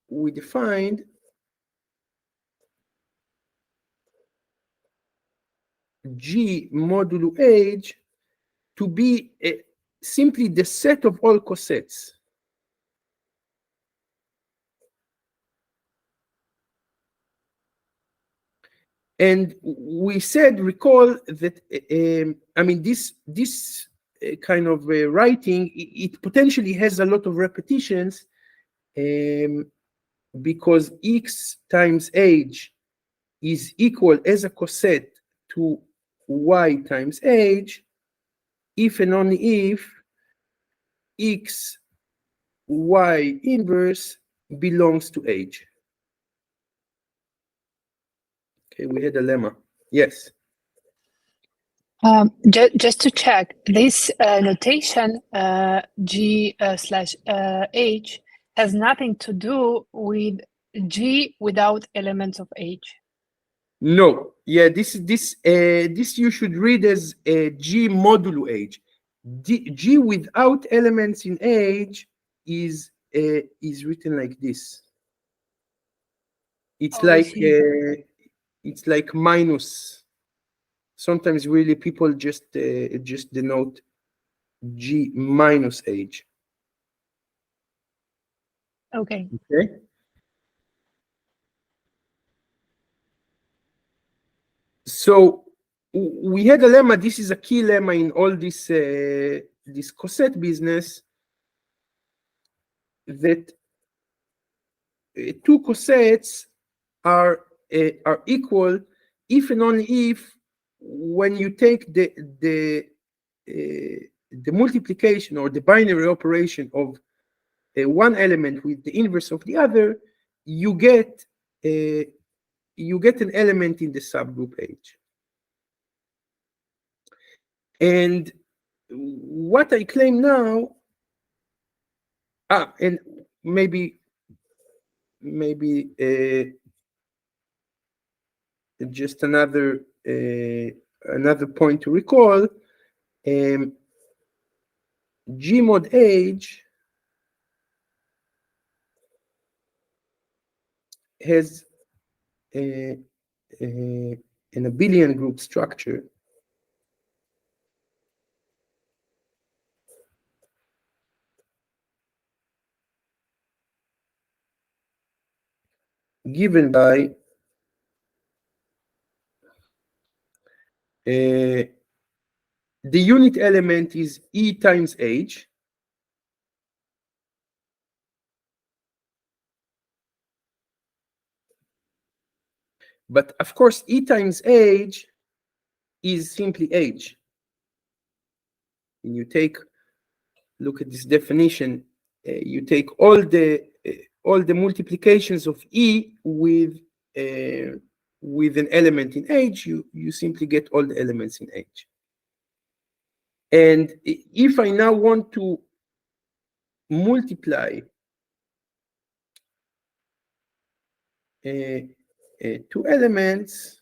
we defined G modulo H to be simply the set of all cosets. And we said, recall that, I mean, this kind of writing, it potentially has a lot of repetitions, because x times h is equal as a coset to y times h, if and only if x y inverse belongs to h. Okay, we had a lemma. Yes. Just to check, this notation G slash H has nothing to do with G without elements of H. No. Yeah, this you should read as G modulo H. G without elements in H is written like this. It's it's like minus. Sometimes really people just denote G minus H. Okay. Okay. So we had a lemma. This is a key lemma in all this this coset business, that two cosets are equal if and only if, when you take the multiplication or the binary operation of one element with the inverse of the other, you get an element in the subgroup H. And what I claim now, and maybe just another point to recall, G mod H has an abelian group structure given by the unit element is E times H, but of course E times H is simply H. When you look at this definition, you take all the multiplications of E with an element in H, you simply get all the elements in H. And if I now want to multiply two elements,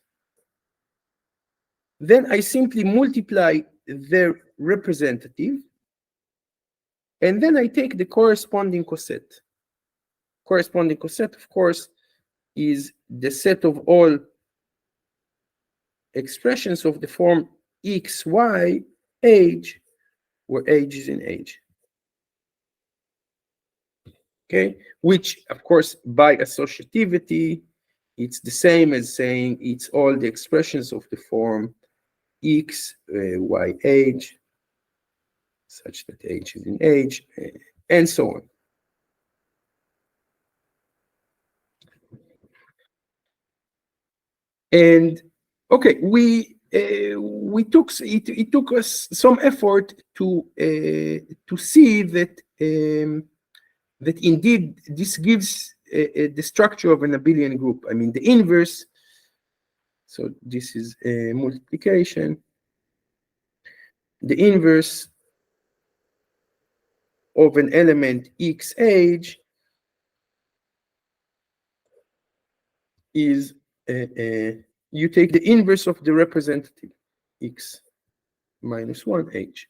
then I simply multiply their representative, and then I take the corresponding coset. Corresponding coset, of course, is the set of all expressions of the form x, y, h, where h is in h. Okay, which, of course, by associativity it's the same as saying it's all the expressions of the form x, y, h, such that h is in h, and so on. And okay, it took us some effort to see that that indeed this gives the structure of an abelian group. I mean, the inverse. So this is a multiplication. The inverse of an element xh is you take the inverse of the representative x minus 1h.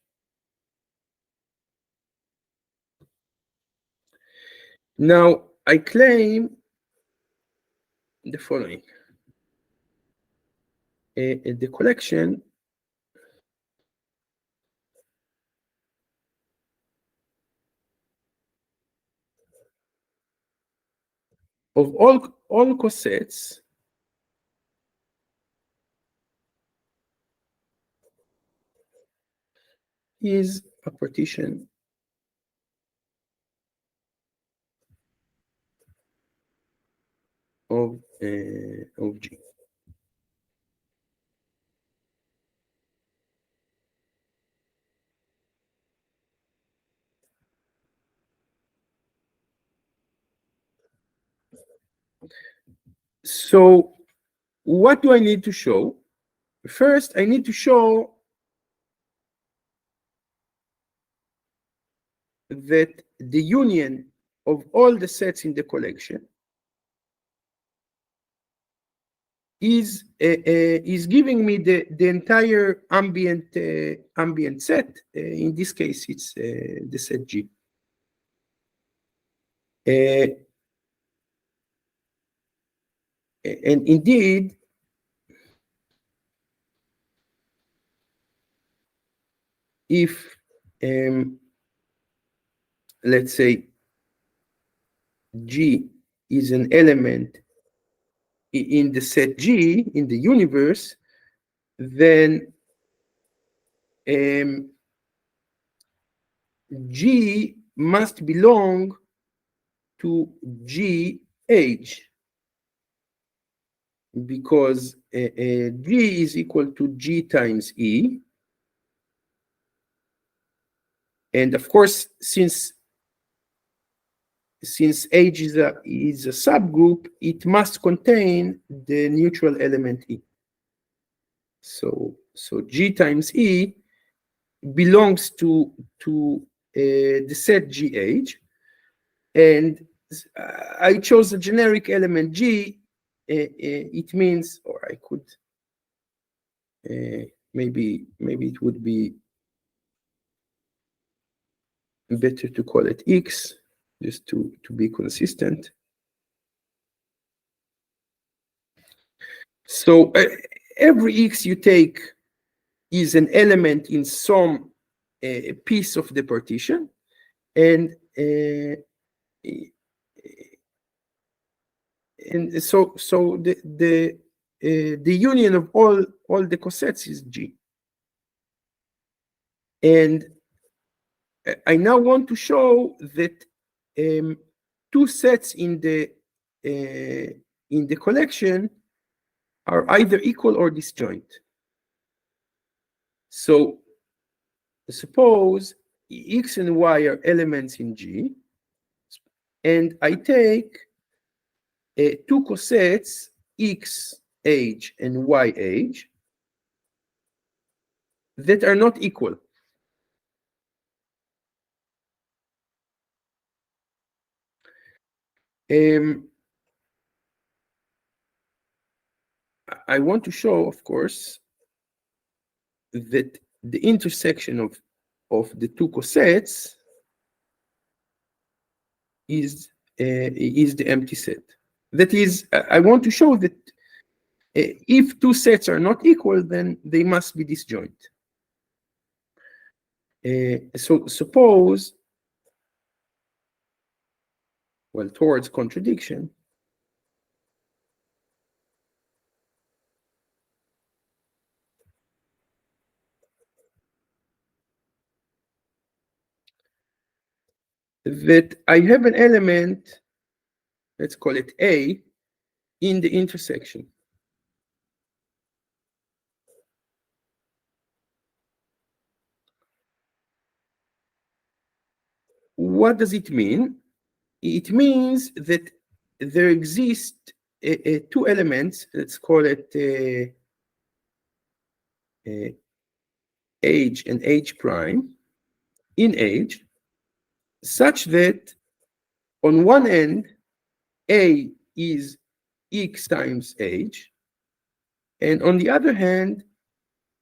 Now I claim the following. The collection of all cosets is a partition of G. So what do I need to show? First, I need to show that the union of all the sets in the collection is giving me the entire ambient set. In this case, it's the set G. And indeed, if let's say G is an element in the set G in the universe, then G must belong to GH, because G is equal to G times E. And of course, since H is a subgroup, it must contain the neutral element E. So G times E belongs to the set GH, and I chose a generic element G. It means, or I could maybe it would be better to call it X, just to be consistent. So every X you take is an element in some piece of the partition, and so the union of all the cosets is G. And I now want to show that two sets in the collection are either equal or disjoint. So suppose X and Y are elements in G, and I take two cosets XH and YH that are not equal. I want to show, of course, that the intersection of the two cosets is the empty set. That is, I want to show that if two sets are not equal, then they must be disjoint. So suppose, well, towards contradiction, that I have an element, let's call it A, in the intersection. What does it mean? It means that there exist two elements, let's call it H and H prime in H, such that on one end, A is X times H, and on the other hand,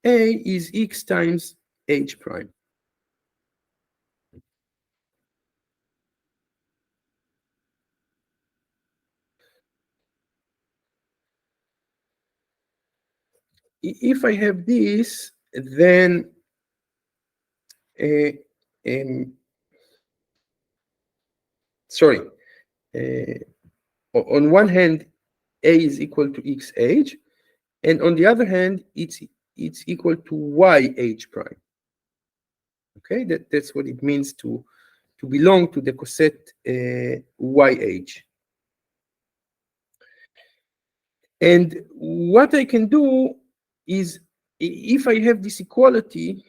A is X times H prime. If I have this, then sorry, on one hand, A is equal to XH, and on the other hand, it's equal to YH prime. Okay, that's what it means to belong to the coset YH. And what I can do is, if I have this equality,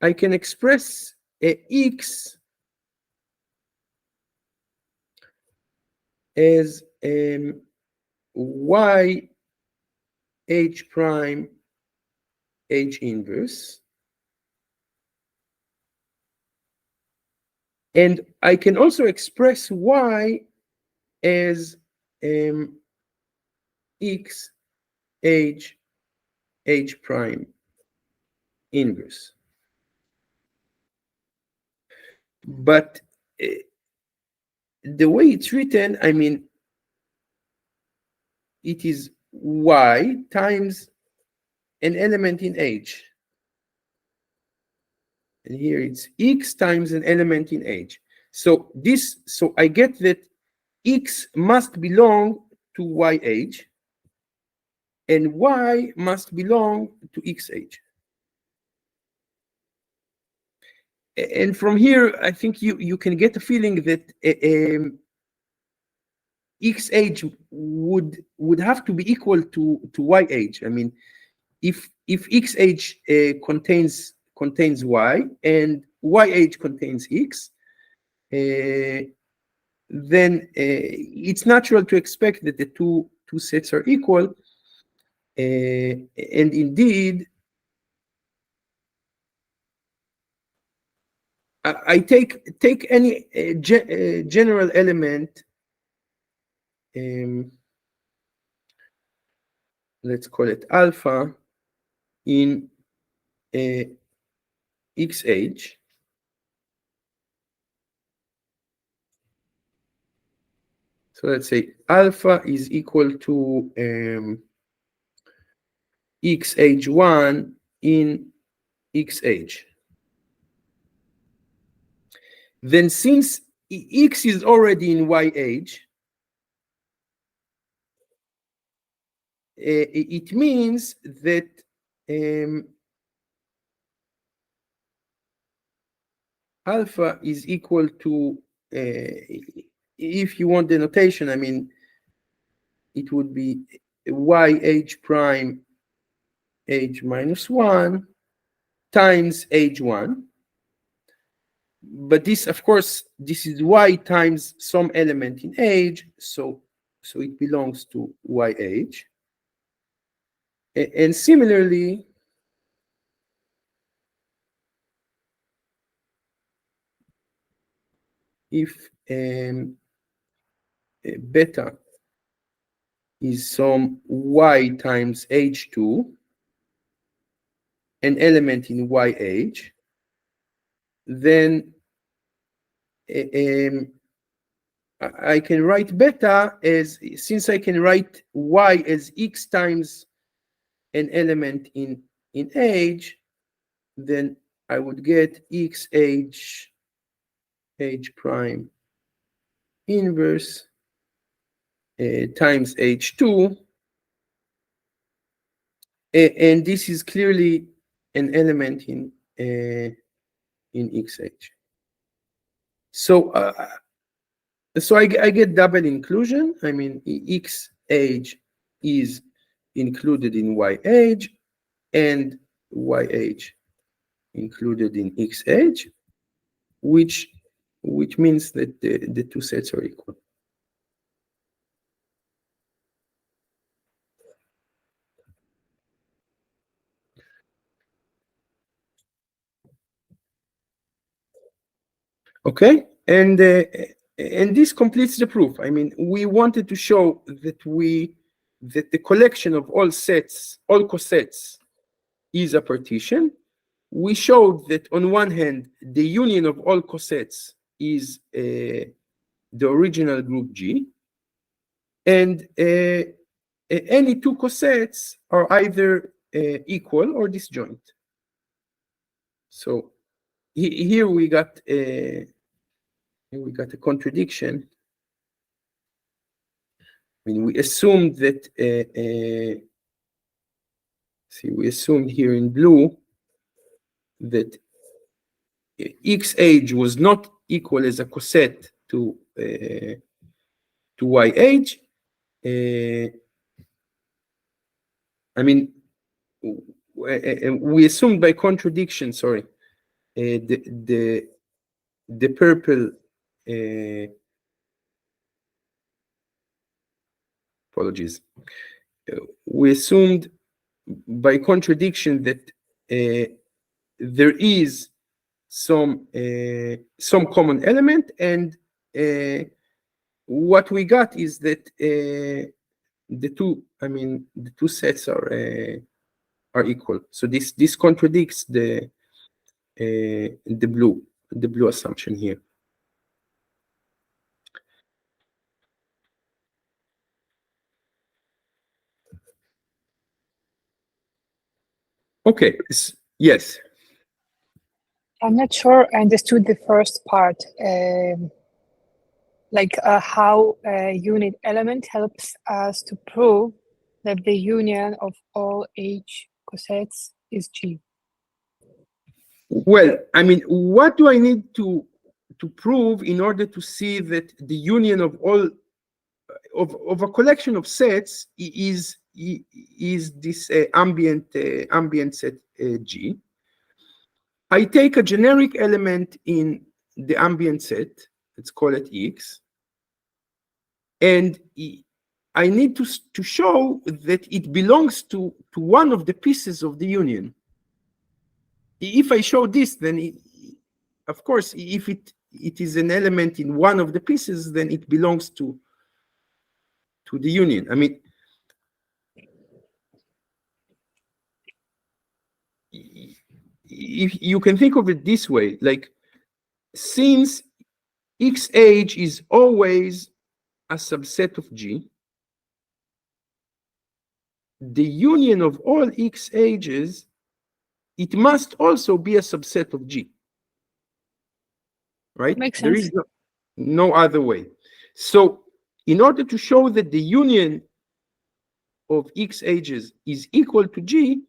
I can express X as Y H prime H inverse. And I can also express Y as X H H prime inverse. But the way it's written, I mean, it is Y times an element in H. And here it's X times an element in H. So I get that X must belong to YH, and Y must belong to XH. And from here, I think you can get a feeling that XH would have to be equal to YH. I mean, if XH contains Y and YH contains X, then it's natural to expect that the two sets are equal. And indeed, I take any general element, let's call it alpha, in XH. So let's say alpha is equal to XH1 in XH. Then since X is already in YH, it means that alpha is equal to, if you want the notation, I mean, it would be YH prime H minus 1 times H1. But this, of course, this is Y times some element in H, so it belongs to YH. And similarly, if beta is some Y times H2, an element in YH, then I can write beta as, since I can write Y as X times an element in H, then I would get XH H prime inverse times H2. And this is clearly an element in X age. So so I get double inclusion. I mean, X age is included in Y age, and Y age included in X age, which means that the two sets are equal. Okay, and this completes the proof. I mean, we wanted to show that the collection of all sets, all cosets, is a partition. We showed that on one hand, the union of all cosets is the original group G, and any two cosets are either equal or disjoint. So here we got a contradiction. I mean, we assumed that we assumed here in blue that X age was not equal as a coset to Y age. I mean, we assumed by contradiction, sorry, the purple, apologies. We assumed by contradiction that there is some common element, and what we got is that the two sets are equal. So this contradicts the blue assumption here. Okay. Yes. I'm not sure I understood the first part, like how a unit element helps us to prove that the union of all H cosets is G. Well, I mean, what do I need to prove in order to see that the union of all of a collection of sets is this ambient set G? I take a generic element in the ambient set, let's call it X, and I need to show that it belongs to one of the pieces of the union. If I show this, then of course, if it is an element in one of the pieces, then it belongs to the union. I mean, if you can think of it this way, like, since X age is always a subset of G, the union of all X ages, it must also be a subset of G. Right? Makes There sense. is no other way. So in order to show that the union of X ages is equal to G,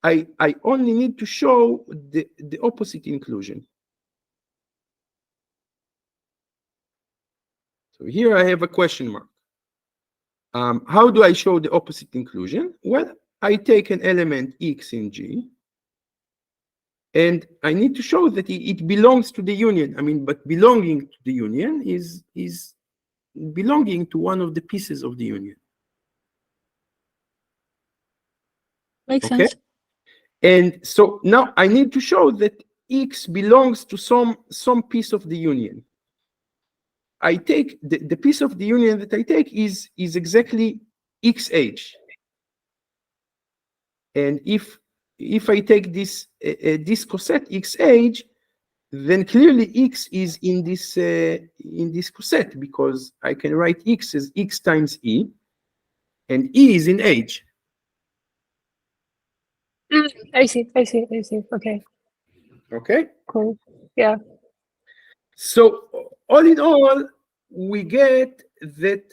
I only need to show the opposite inclusion. So here I have a question mark. How do I show the opposite inclusion? Well, I take an element X in G, and I need to show that it belongs to the union. I mean, but belonging to the union is belonging to one of the pieces of the union. Makes Okay? sense. And so now I need to show that X belongs to some piece of the union. I take the piece of the union that I take is exactly X age. And if I take this coset X age, then clearly X is in this coset, because I can write X as X times E, and E is in age. I see. Okay. Okay. Cool. Yeah. So all in all, we get that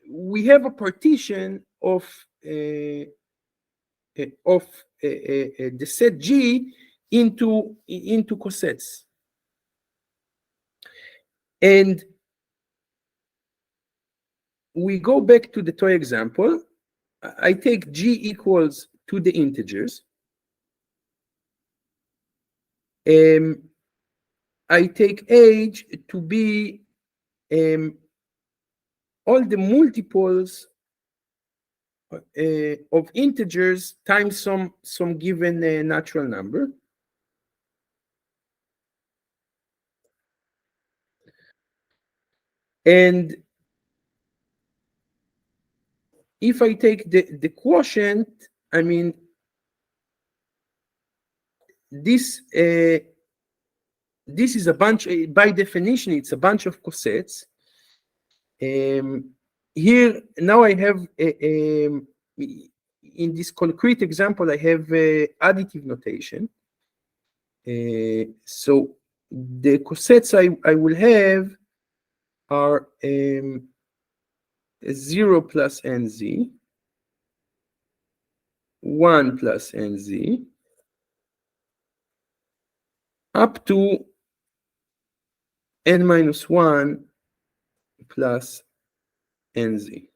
we have a partition of of the set G into cosets. And we go back to the toy example. I take G equals to the integers. I take age to be all the multiples of integers times some given natural number. And if I take the quotient, I mean, this is a bunch, by definition, it's a bunch of cosets. Here, now I have, in this concrete example, I have additive notation. So the cosets I will have are 0 plus nz, 1 plus nz, up to n minus 1 plus nz.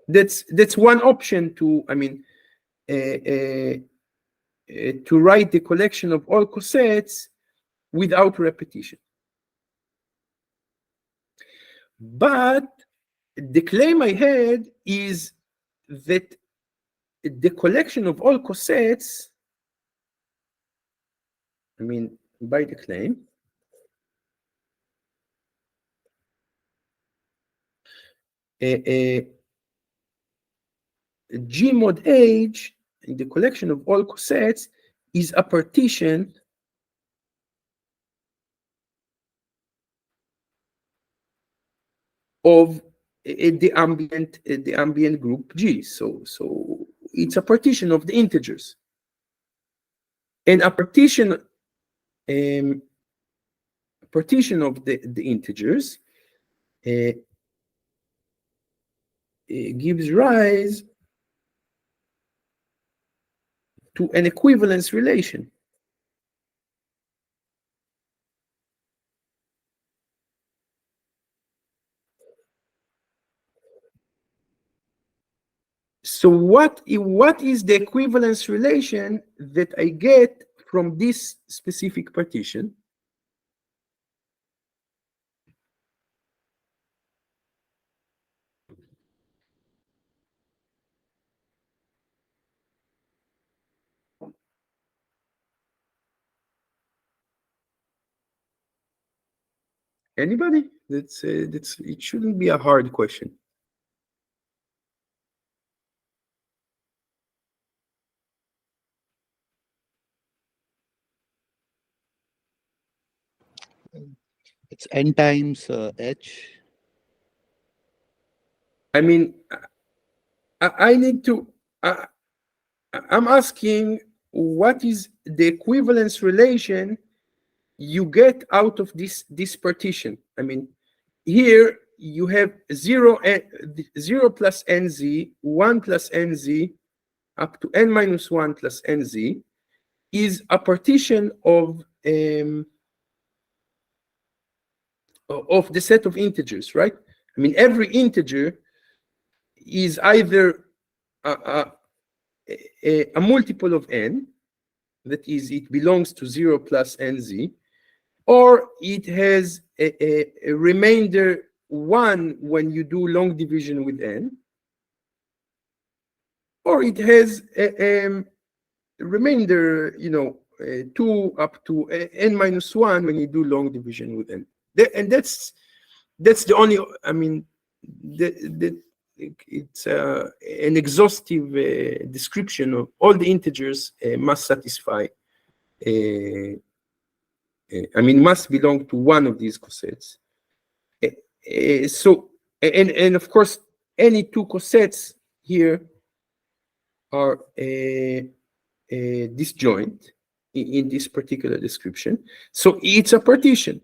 That's one option to, I mean, to write the collection of all cosets without repetition. But the claim I had is that the collection of all cosets, I mean, by the claim, G mod H, the collection of all cosets, is a partition of the ambient group G. So it's a partition of the integers. And a partition of the integers gives rise to an equivalence relation. So what is the equivalence relation that I get from this specific partition? Anybody? That's it shouldn't be a hard question. It's n times h. I mean, I need to. I'm asking, what is the equivalence relation you get out of this partition? I mean, here you have 0 plus nz, 1 plus nz, up to n minus 1 plus nz, is a partition of the set of integers, right? I mean, every integer is either a multiple of n, that is, it belongs to 0 plus nz, or it has a remainder 1 when you do long division with n, or it has a remainder, 2 up to n minus 1 when you do long division with n. And that's the only, I mean, it's an exhaustive description of all the integers must satisfy, I mean, must belong to one of these cosets. So, and of course, any two cosets here are disjoint in this particular description. So it's a partition.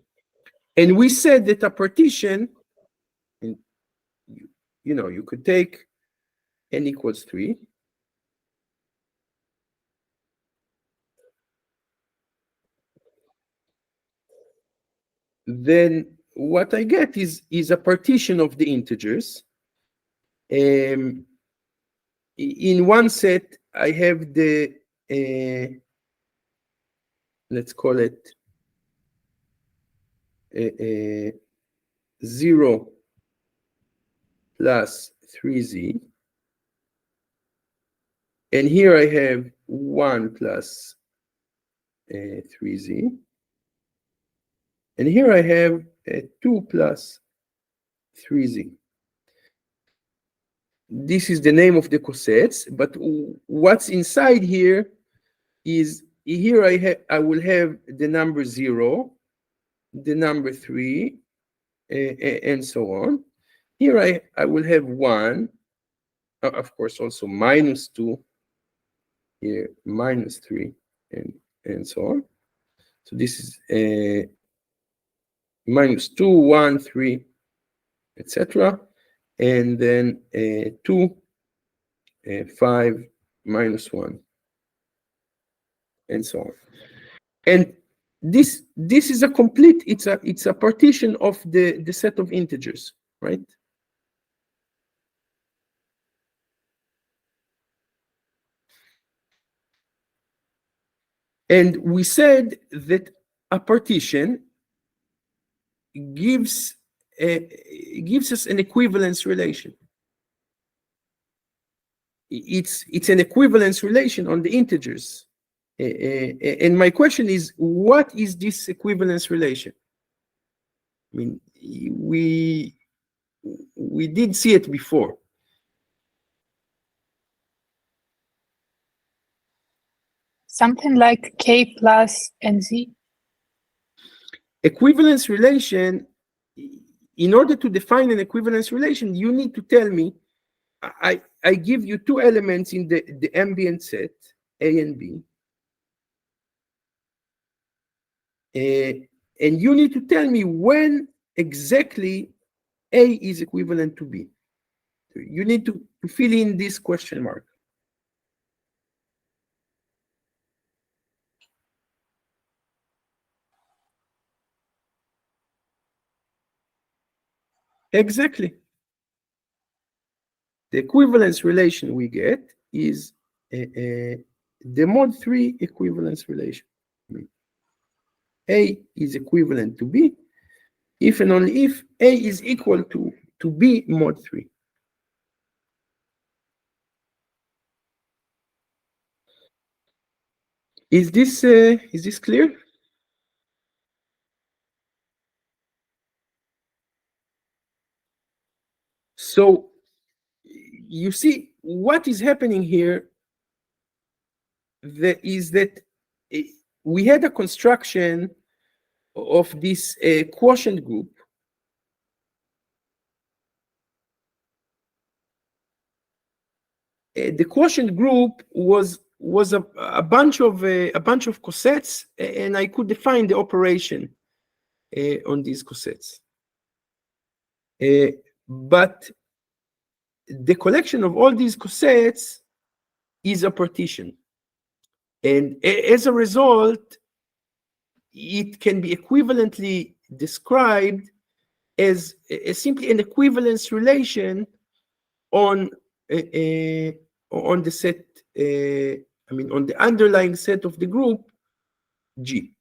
And we said that a partition, you could take n equals 3, then what I get is a partition of the integers. In one set, I have the, let's call it 0 plus 3z. And here I have 1 plus 3z. And here I have 2 plus 3z. This is the name of the cosets, but what's inside here is, here I will have the number 0, the number 3, and so on. Here I will have 1, of course also minus 2, here minus 3, and so on. So this is minus 2, 1, 3, etc. And then 2, 5, minus 1, and so on. And this is a complete, it's a partition of the set of integers, right? And we said that a partition gives us an equivalence relation. It's an equivalence relation on the integers. And my question is, what is this equivalence relation? I mean, we did see it before. Something like K plus NZ. Equivalence relation, in order to define an equivalence relation, you need to tell me, I give you two elements in the ambient set, A and B. And you need to tell me when exactly A is equivalent to B. You need to fill in this question mark. Exactly. The equivalence relation we get is the mod 3 equivalence relation. A is equivalent to B if and only if A is equal to B mod 3. Is this clear? So you see what is happening here, is that we had a construction of this quotient group. The quotient group was a bunch of cosets, and I could define the operation on these cosets. But the collection of all these cosets is a partition, and as a result, it can be equivalently described as simply an equivalence relation on the set, on the underlying set of the group G.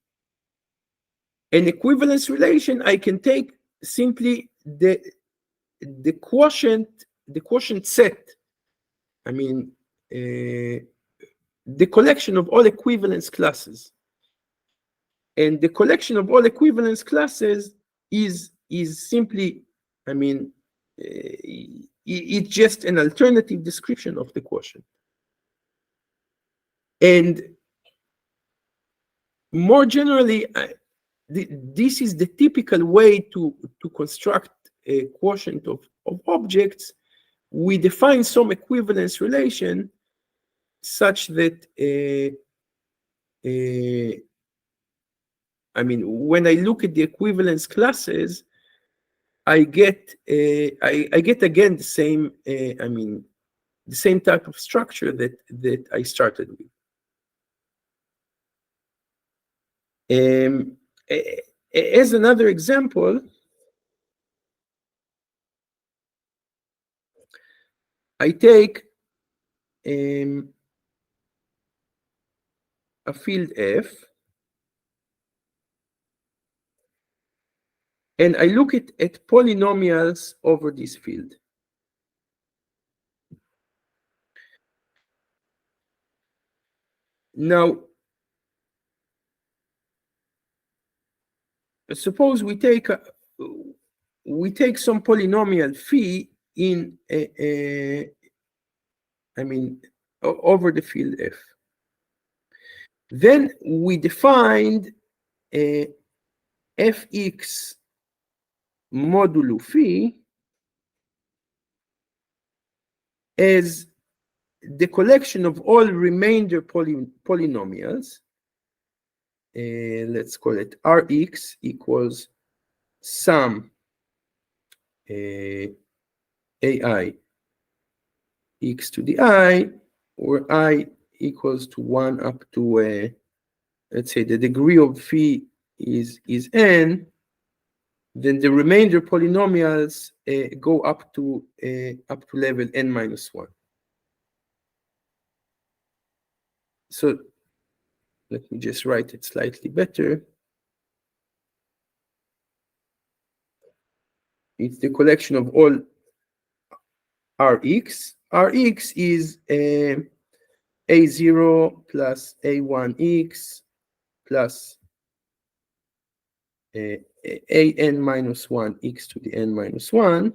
An equivalence relation, I can take simply the quotient set, the collection of all equivalence classes. And the collection of all equivalence classes is simply, it's just an alternative description of the quotient. And more generally, this is the typical way to construct a quotient of objects. We define some equivalence relation such that when I look at the equivalence classes, I get again the same the same type of structure that I started with. as another example, I take a field F, and I look at polynomials over this field. Now, suppose we take some polynomial phi in over the field F. Then we defined fx modulo phi as the collection of all remainder polynomials. Let's call it Rx equals sum AI x to the I, where I equals to 1 up to, let's say the degree of phi is n, then the remainder polynomials go up to level n minus 1. So let me just write it slightly better. It's the collection of all Rx. Rx is A0 plus A1x plus an minus 1 x to the n minus 1,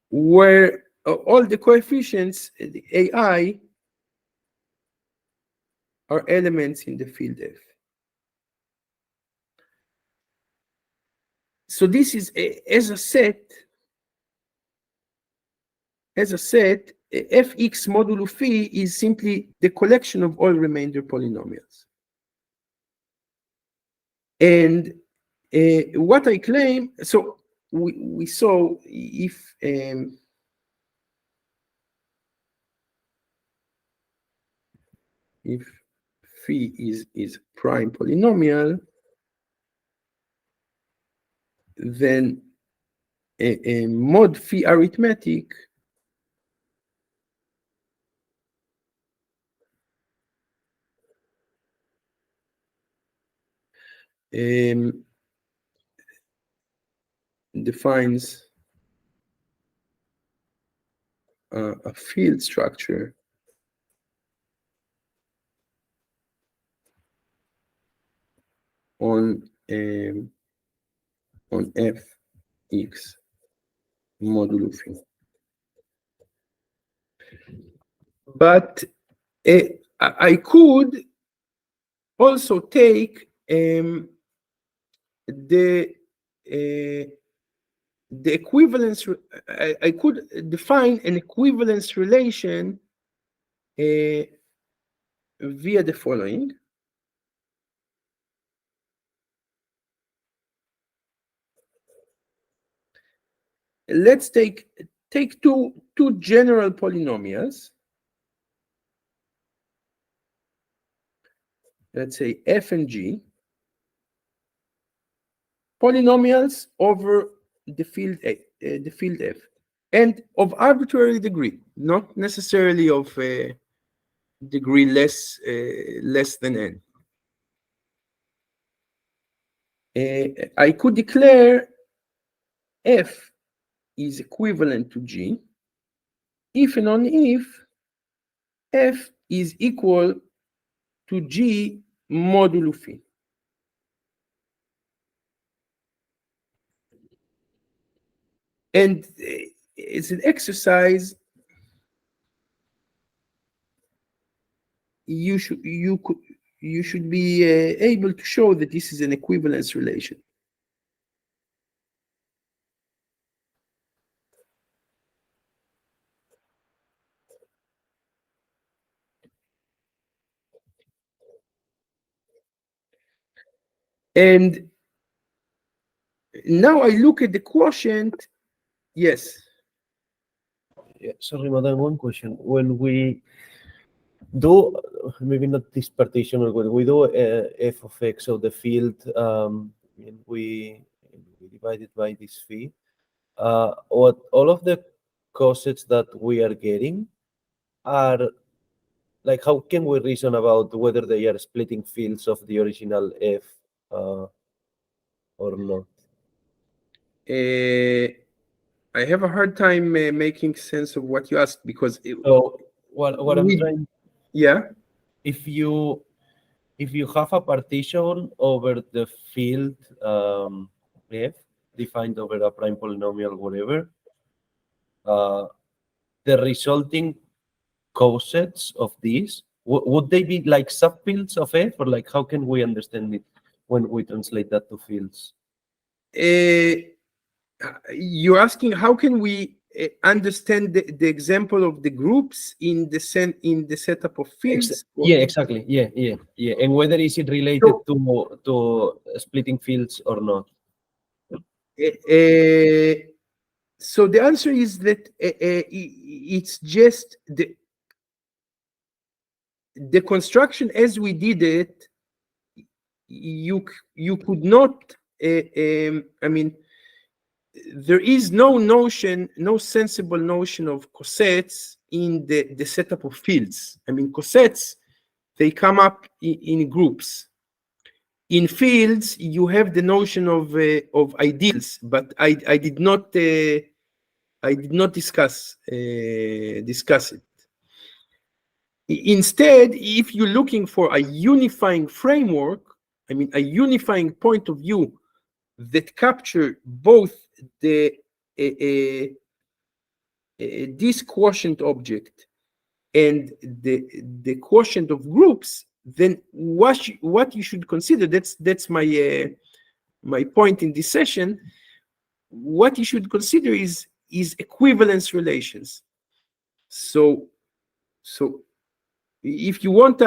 where all the coefficients, the AI, are elements in the field F. So this is as a set, fx modulo phi is simply the collection of all remainder polynomials. And what I claim, so we saw if phi is prime polynomial, then a mod phi arithmetic defines a field structure on fx modulo phi. But I could also take the equivalence. I could define an equivalence relation via the following. Let's take two general polynomials. Let's say f and g, polynomials over the field F, and of arbitrary degree, not necessarily of degree less than n. I could declare f is equivalent to g if and only if f is equal to g modulo phi. And it's an exercise. You should be able to show that this is an equivalence relation. And now I look at the quotient. Yes. Yeah, sorry, Matan, one question. When we do, maybe not this partition, or when we do f of x of the field and we divide it by this phi. What all of the cosets that we are getting are like, how can we reason about whether they are splitting fields of the original F or not? I have a hard time making sense of what you asked because So what I'm we- trying, yeah. if you have a partition over the field F defined over a prime polynomial, whatever, the resulting cosets of these, would they be like subfields of F, or like how can we understand it when we translate that to fields? You're asking how can we understand the example of the groups in the setup of fields? Yeah, exactly. Yeah. And whether is it related to splitting fields or not? So the answer is that it's just the construction as we did it. You could not. I mean, there is no sensible notion of cosets in the setup of fields. I mean, cosets, they come up in groups. In fields, you have the notion of ideals, but I did not discuss it. Instead, if you're looking for a unifying framework, I mean, a unifying point of view that capture both the this quotient object and the quotient of groups, then what you should consider, that's my my point in this session. What you should consider is equivalence relations. So if you want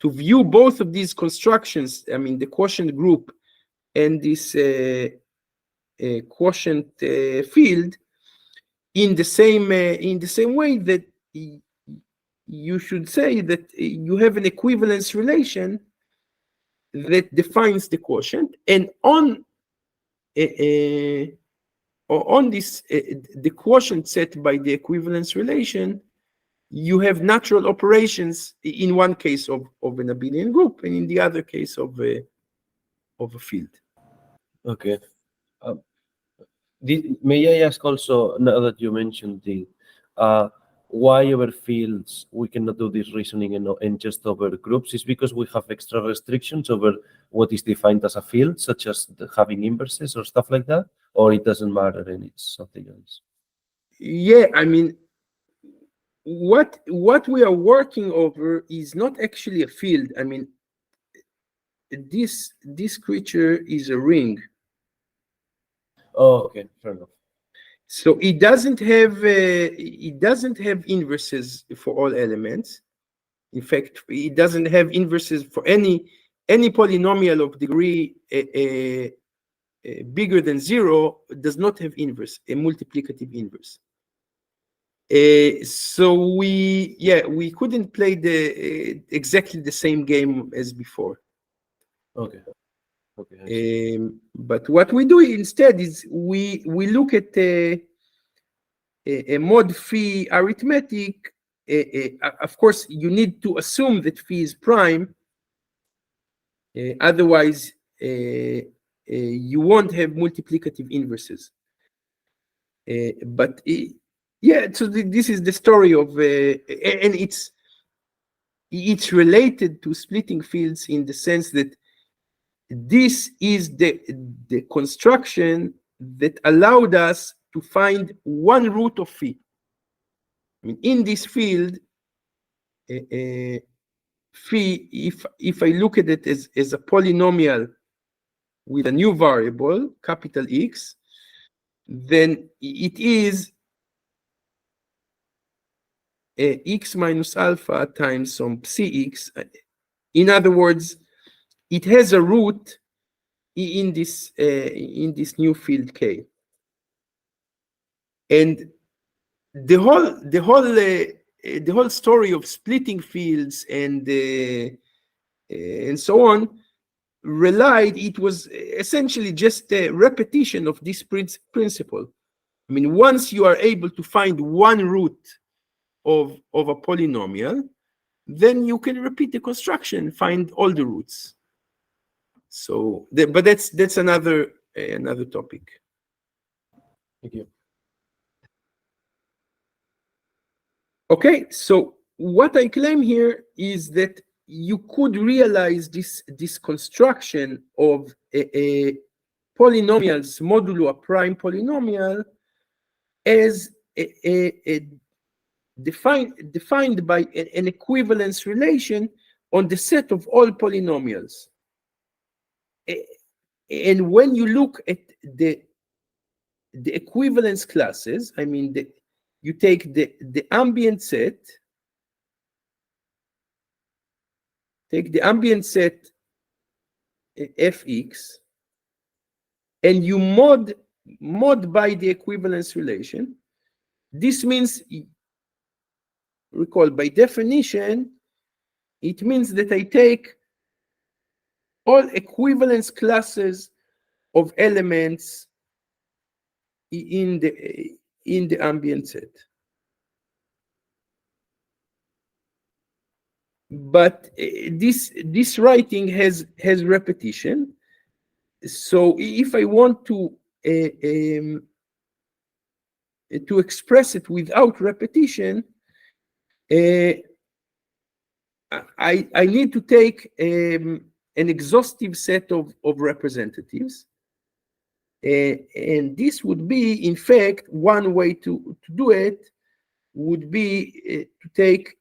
to view both of these constructions, I mean the quotient group and this quotient field, in the same way, that you should say that you have an equivalence relation that defines the quotient, and on this the quotient set by the equivalence relation, you have natural operations in one case of an abelian group, and in the other case of a field. Okay. May I ask also, now that you mentioned why over fields we cannot do this reasoning and just over groups? Is because we have extra restrictions over what is defined as a field, such as having inverses or stuff like that, or it doesn't matter and it's something else? Yeah, I mean, what we are working over is not actually a field. I mean, this creature is a ring. Oh, okay, fair enough. So it doesn't have inverses for all elements. In fact, it doesn't have inverses for any polynomial of degree bigger than 0. Does not have inverse, a multiplicative inverse. So we couldn't play the exactly the same game as before. Okay. But what we do instead is we look at a mod phi arithmetic. Of course, you need to assume that phi is prime. Otherwise, you won't have multiplicative inverses. But yeah, so this is the story of, and it's related to splitting fields in the sense that this is the construction that allowed us to find one root of phi. I mean, in this field, phi, if I look at it as a polynomial with a new variable, capital X, then it is x minus alpha times some psi x. In other words, it has a root in this new field K, and the whole the whole story of splitting fields and so on relied, it was essentially just a repetition of this principle. I mean, once you are able to find one root of a polynomial, then you can repeat the construction, find all the roots. So, but that's another topic. Thank you. Okay, so what I claim here is that you could realize this construction of a polynomials modulo a prime polynomial as defined by an equivalence relation on the set of all polynomials. And when you look at the equivalence classes, I mean, you take the ambient set, take the ambient set fx, and you mod by the equivalence relation. This means, recall, by definition, it means that I take all equivalence classes of elements in the ambient set. But this writing has repetition. So if I want to express it without repetition, I need to take an exhaustive set of representatives. And this would be, in fact, one way to do it would be to take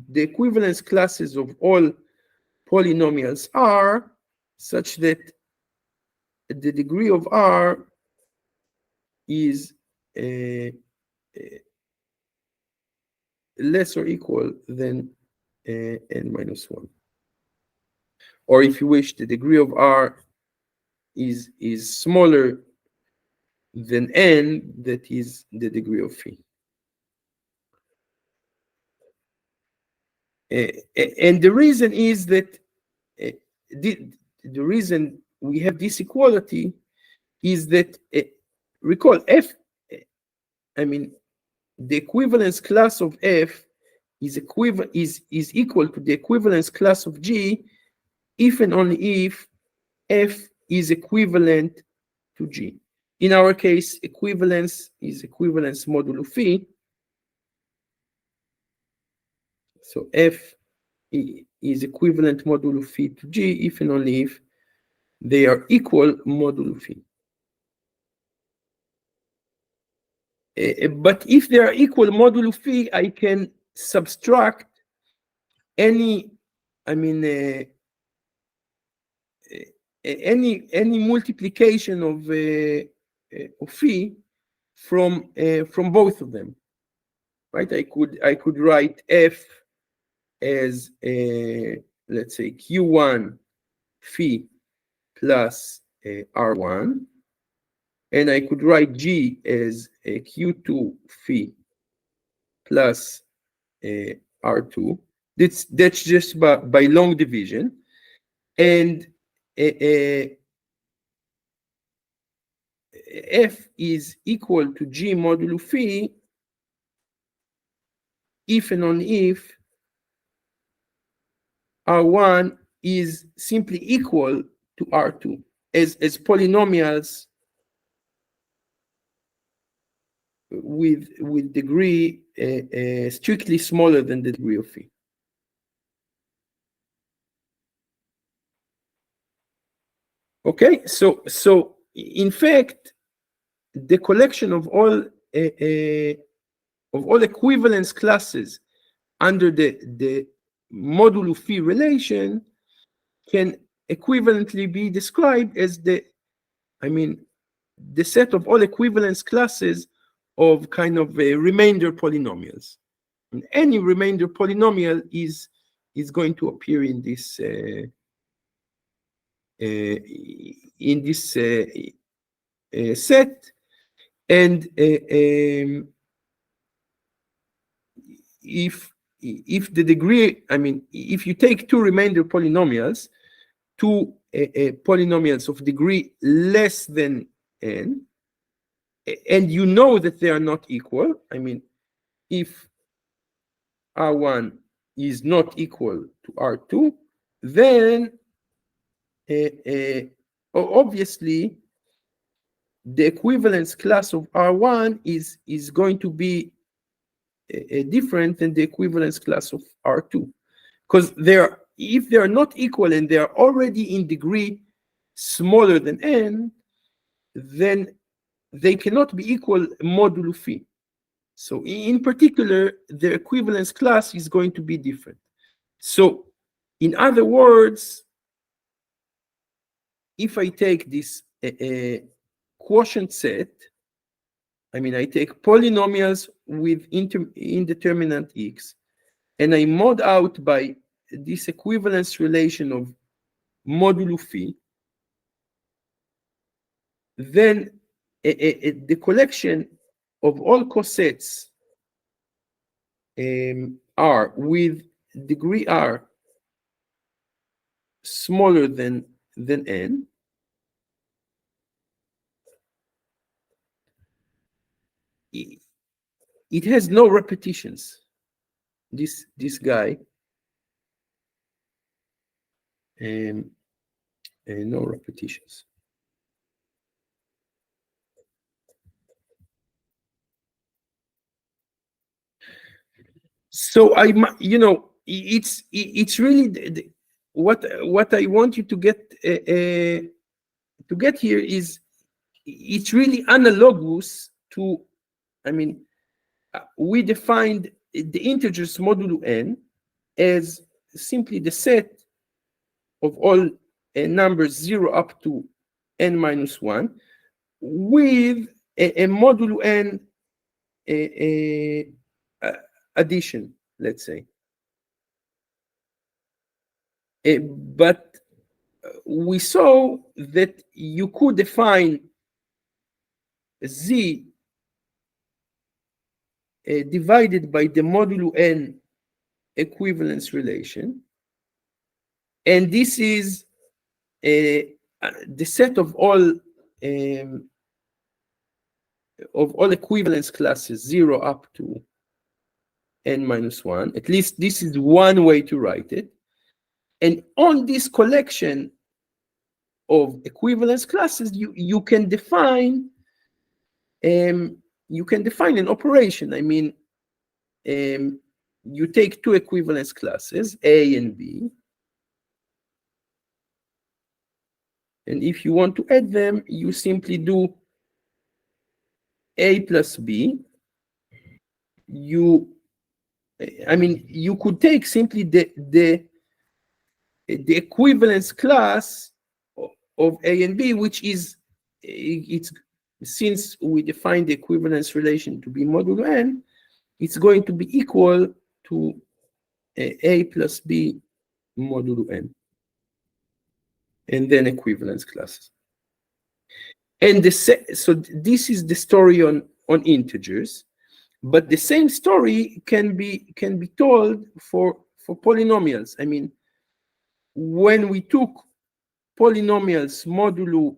the equivalence classes of all polynomials R, such that the degree of R is less or equal than n minus 1. Or if you wish, the degree of R is smaller than n, that is the degree of phi. And the reason is that the reason we have this equality is that, recall, f, I mean, the equivalence class of f is equal to the equivalence class of G if and only if f is equivalent to G. In our case, equivalence is equivalence modulo phi. So f is equivalent modulo phi to G if and only if they are equal modulo phi. But if they are equal modulo phi, I can subtract any, I mean, any multiplication of phi from both of them, right? I could write f as let's say q1 phi plus r1, and I could write g as q2 phi plus r2. That's just by long division, and f is equal to G modulo phi if and only if R1 is simply equal to R2 as polynomials with degree strictly smaller than the degree of phi. Okay, so in fact, the collection of all equivalence classes under the modulo phi relation can equivalently be described as the set of all equivalence classes of kind of remainder polynomials. And any remainder polynomial is going to appear in this set, And if the degree, I mean, if you take two remainder polynomials, two polynomials of degree less than n, and you know that they are not equal, I mean, if R1 is not equal to R2, then obviously the equivalence class of R1 is going to be different than the equivalence class of R2, because if they are not equal and they are already in degree smaller than n, then they cannot be equal modulo phi. So in particular, the equivalence class is going to be different. So in other words, if I take this quotient set, I mean, I take polynomials with indeterminate x, and I mod out by this equivalence relation of modulo phi, then the collection of all cosets R with degree R smaller than n, it has no repetitions. This guy, no repetitions. So it's really what I want you to get here is it's really analogous to, I mean, we defined the integers modulo n as simply the set of all numbers 0 up to n minus 1 with a modulo n addition, let's say. But we saw that you could define z divided by the modulo n equivalence relation, and this is the set of all equivalence classes 0 up to n minus 1. At least this is one way to write it. And on this collection of equivalence classes, you can define an operation. I mean, you take two equivalence classes, A and B, and if you want to add them, you simply do A plus B. You could take simply the equivalence class of A and B, which is, since we define the equivalence relation to be modulo n, it's going to be equal to A plus B modulo n, and then equivalence classes. And so this is the story on integers, but the same story can be told for polynomials. I mean, when we took polynomials modulo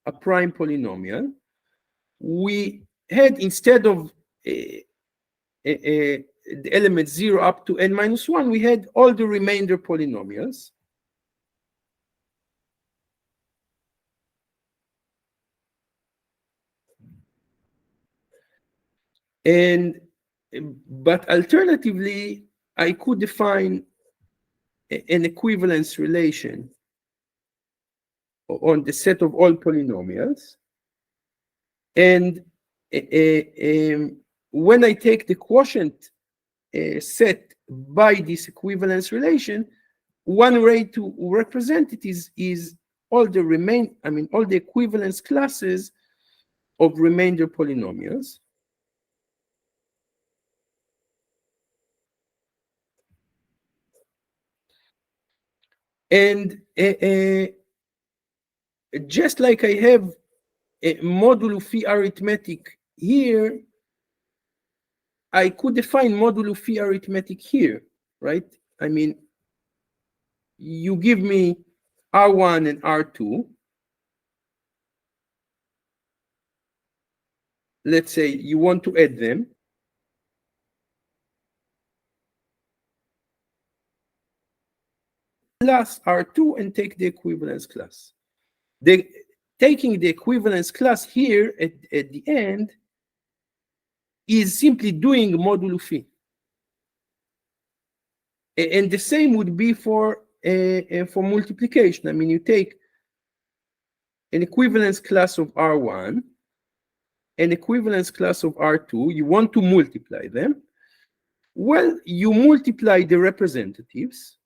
a prime polynomial, we had, instead of the element 0 up to n minus 1, we had all the remainder polynomials. But alternatively, I could define an equivalence relation on the set of all polynomials. And when I take the quotient set by this equivalence relation, one way to represent it is all the equivalence classes of remainder polynomials. And just like I have a modulo phi arithmetic here I could define modulo phi arithmetic here, right? I mean, you give me R1 and R2. Let's say you want to add them. Plus R2 and take the equivalence class. Taking the equivalence class here at the end is simply doing modulo phi. And the same would be for multiplication. I mean, you take an equivalence class of R1, an equivalence class of R2, you want to multiply them. Well, you multiply the representatives,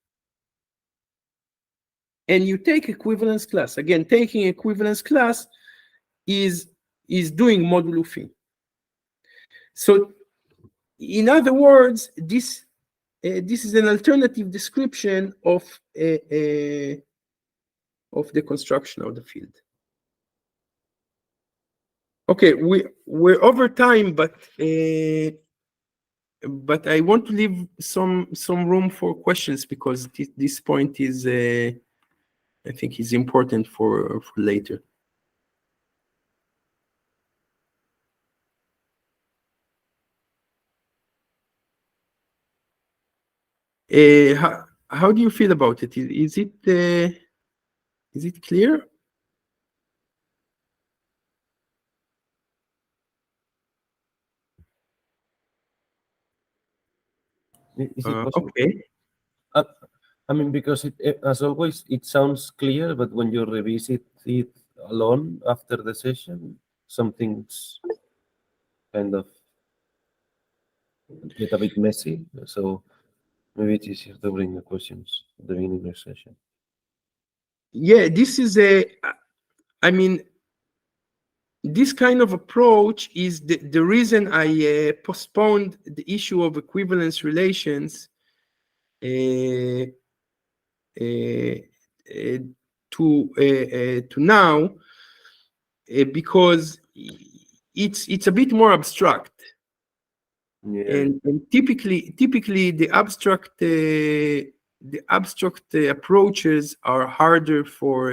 and you take equivalence class. Again, taking equivalence class is doing modulo phi. So, in other words, this is an alternative description of the construction of the field. Okay, we're over time, but I want to leave some room for questions because this point is I think is important for later. How do you feel about it? Is it clear? Is it possible? Okay. I mean, because as always, it sounds clear, but when you revisit it alone after the session, some things kind of get a bit messy. So maybe it's easier to bring the questions at the beginning of the session. Yeah, this is I mean, this kind of approach is the reason I postponed the issue of equivalence relations to now, because it's a bit more abstract. Yeah. And typically the abstract approaches are harder for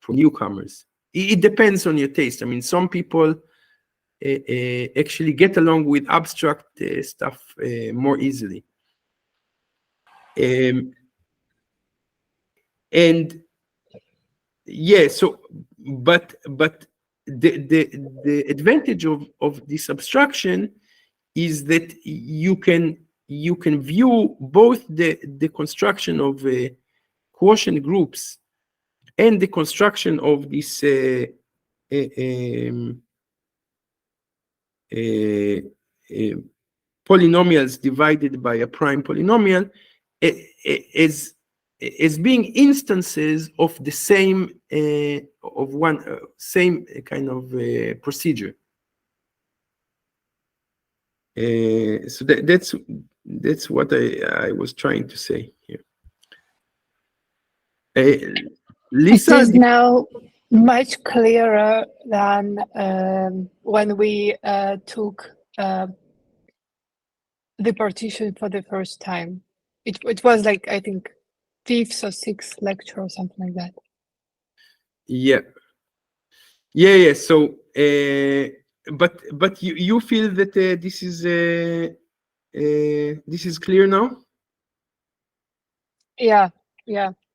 newcomers. It depends on your taste. I mean, some people actually get along with abstract stuff more easily. And yeah, so but the advantage of this abstraction is that you can view both the construction of quotient groups and the construction of these polynomials divided by a prime polynomial as being instances of the same same kind of procedure. So that's what I was trying to say here. Lisa, it is now much clearer than when we took the partition for the first time. It was like, I think, 5th or 6th lecture or something like that. Yeah. So, but you feel that this is clear now? Yeah.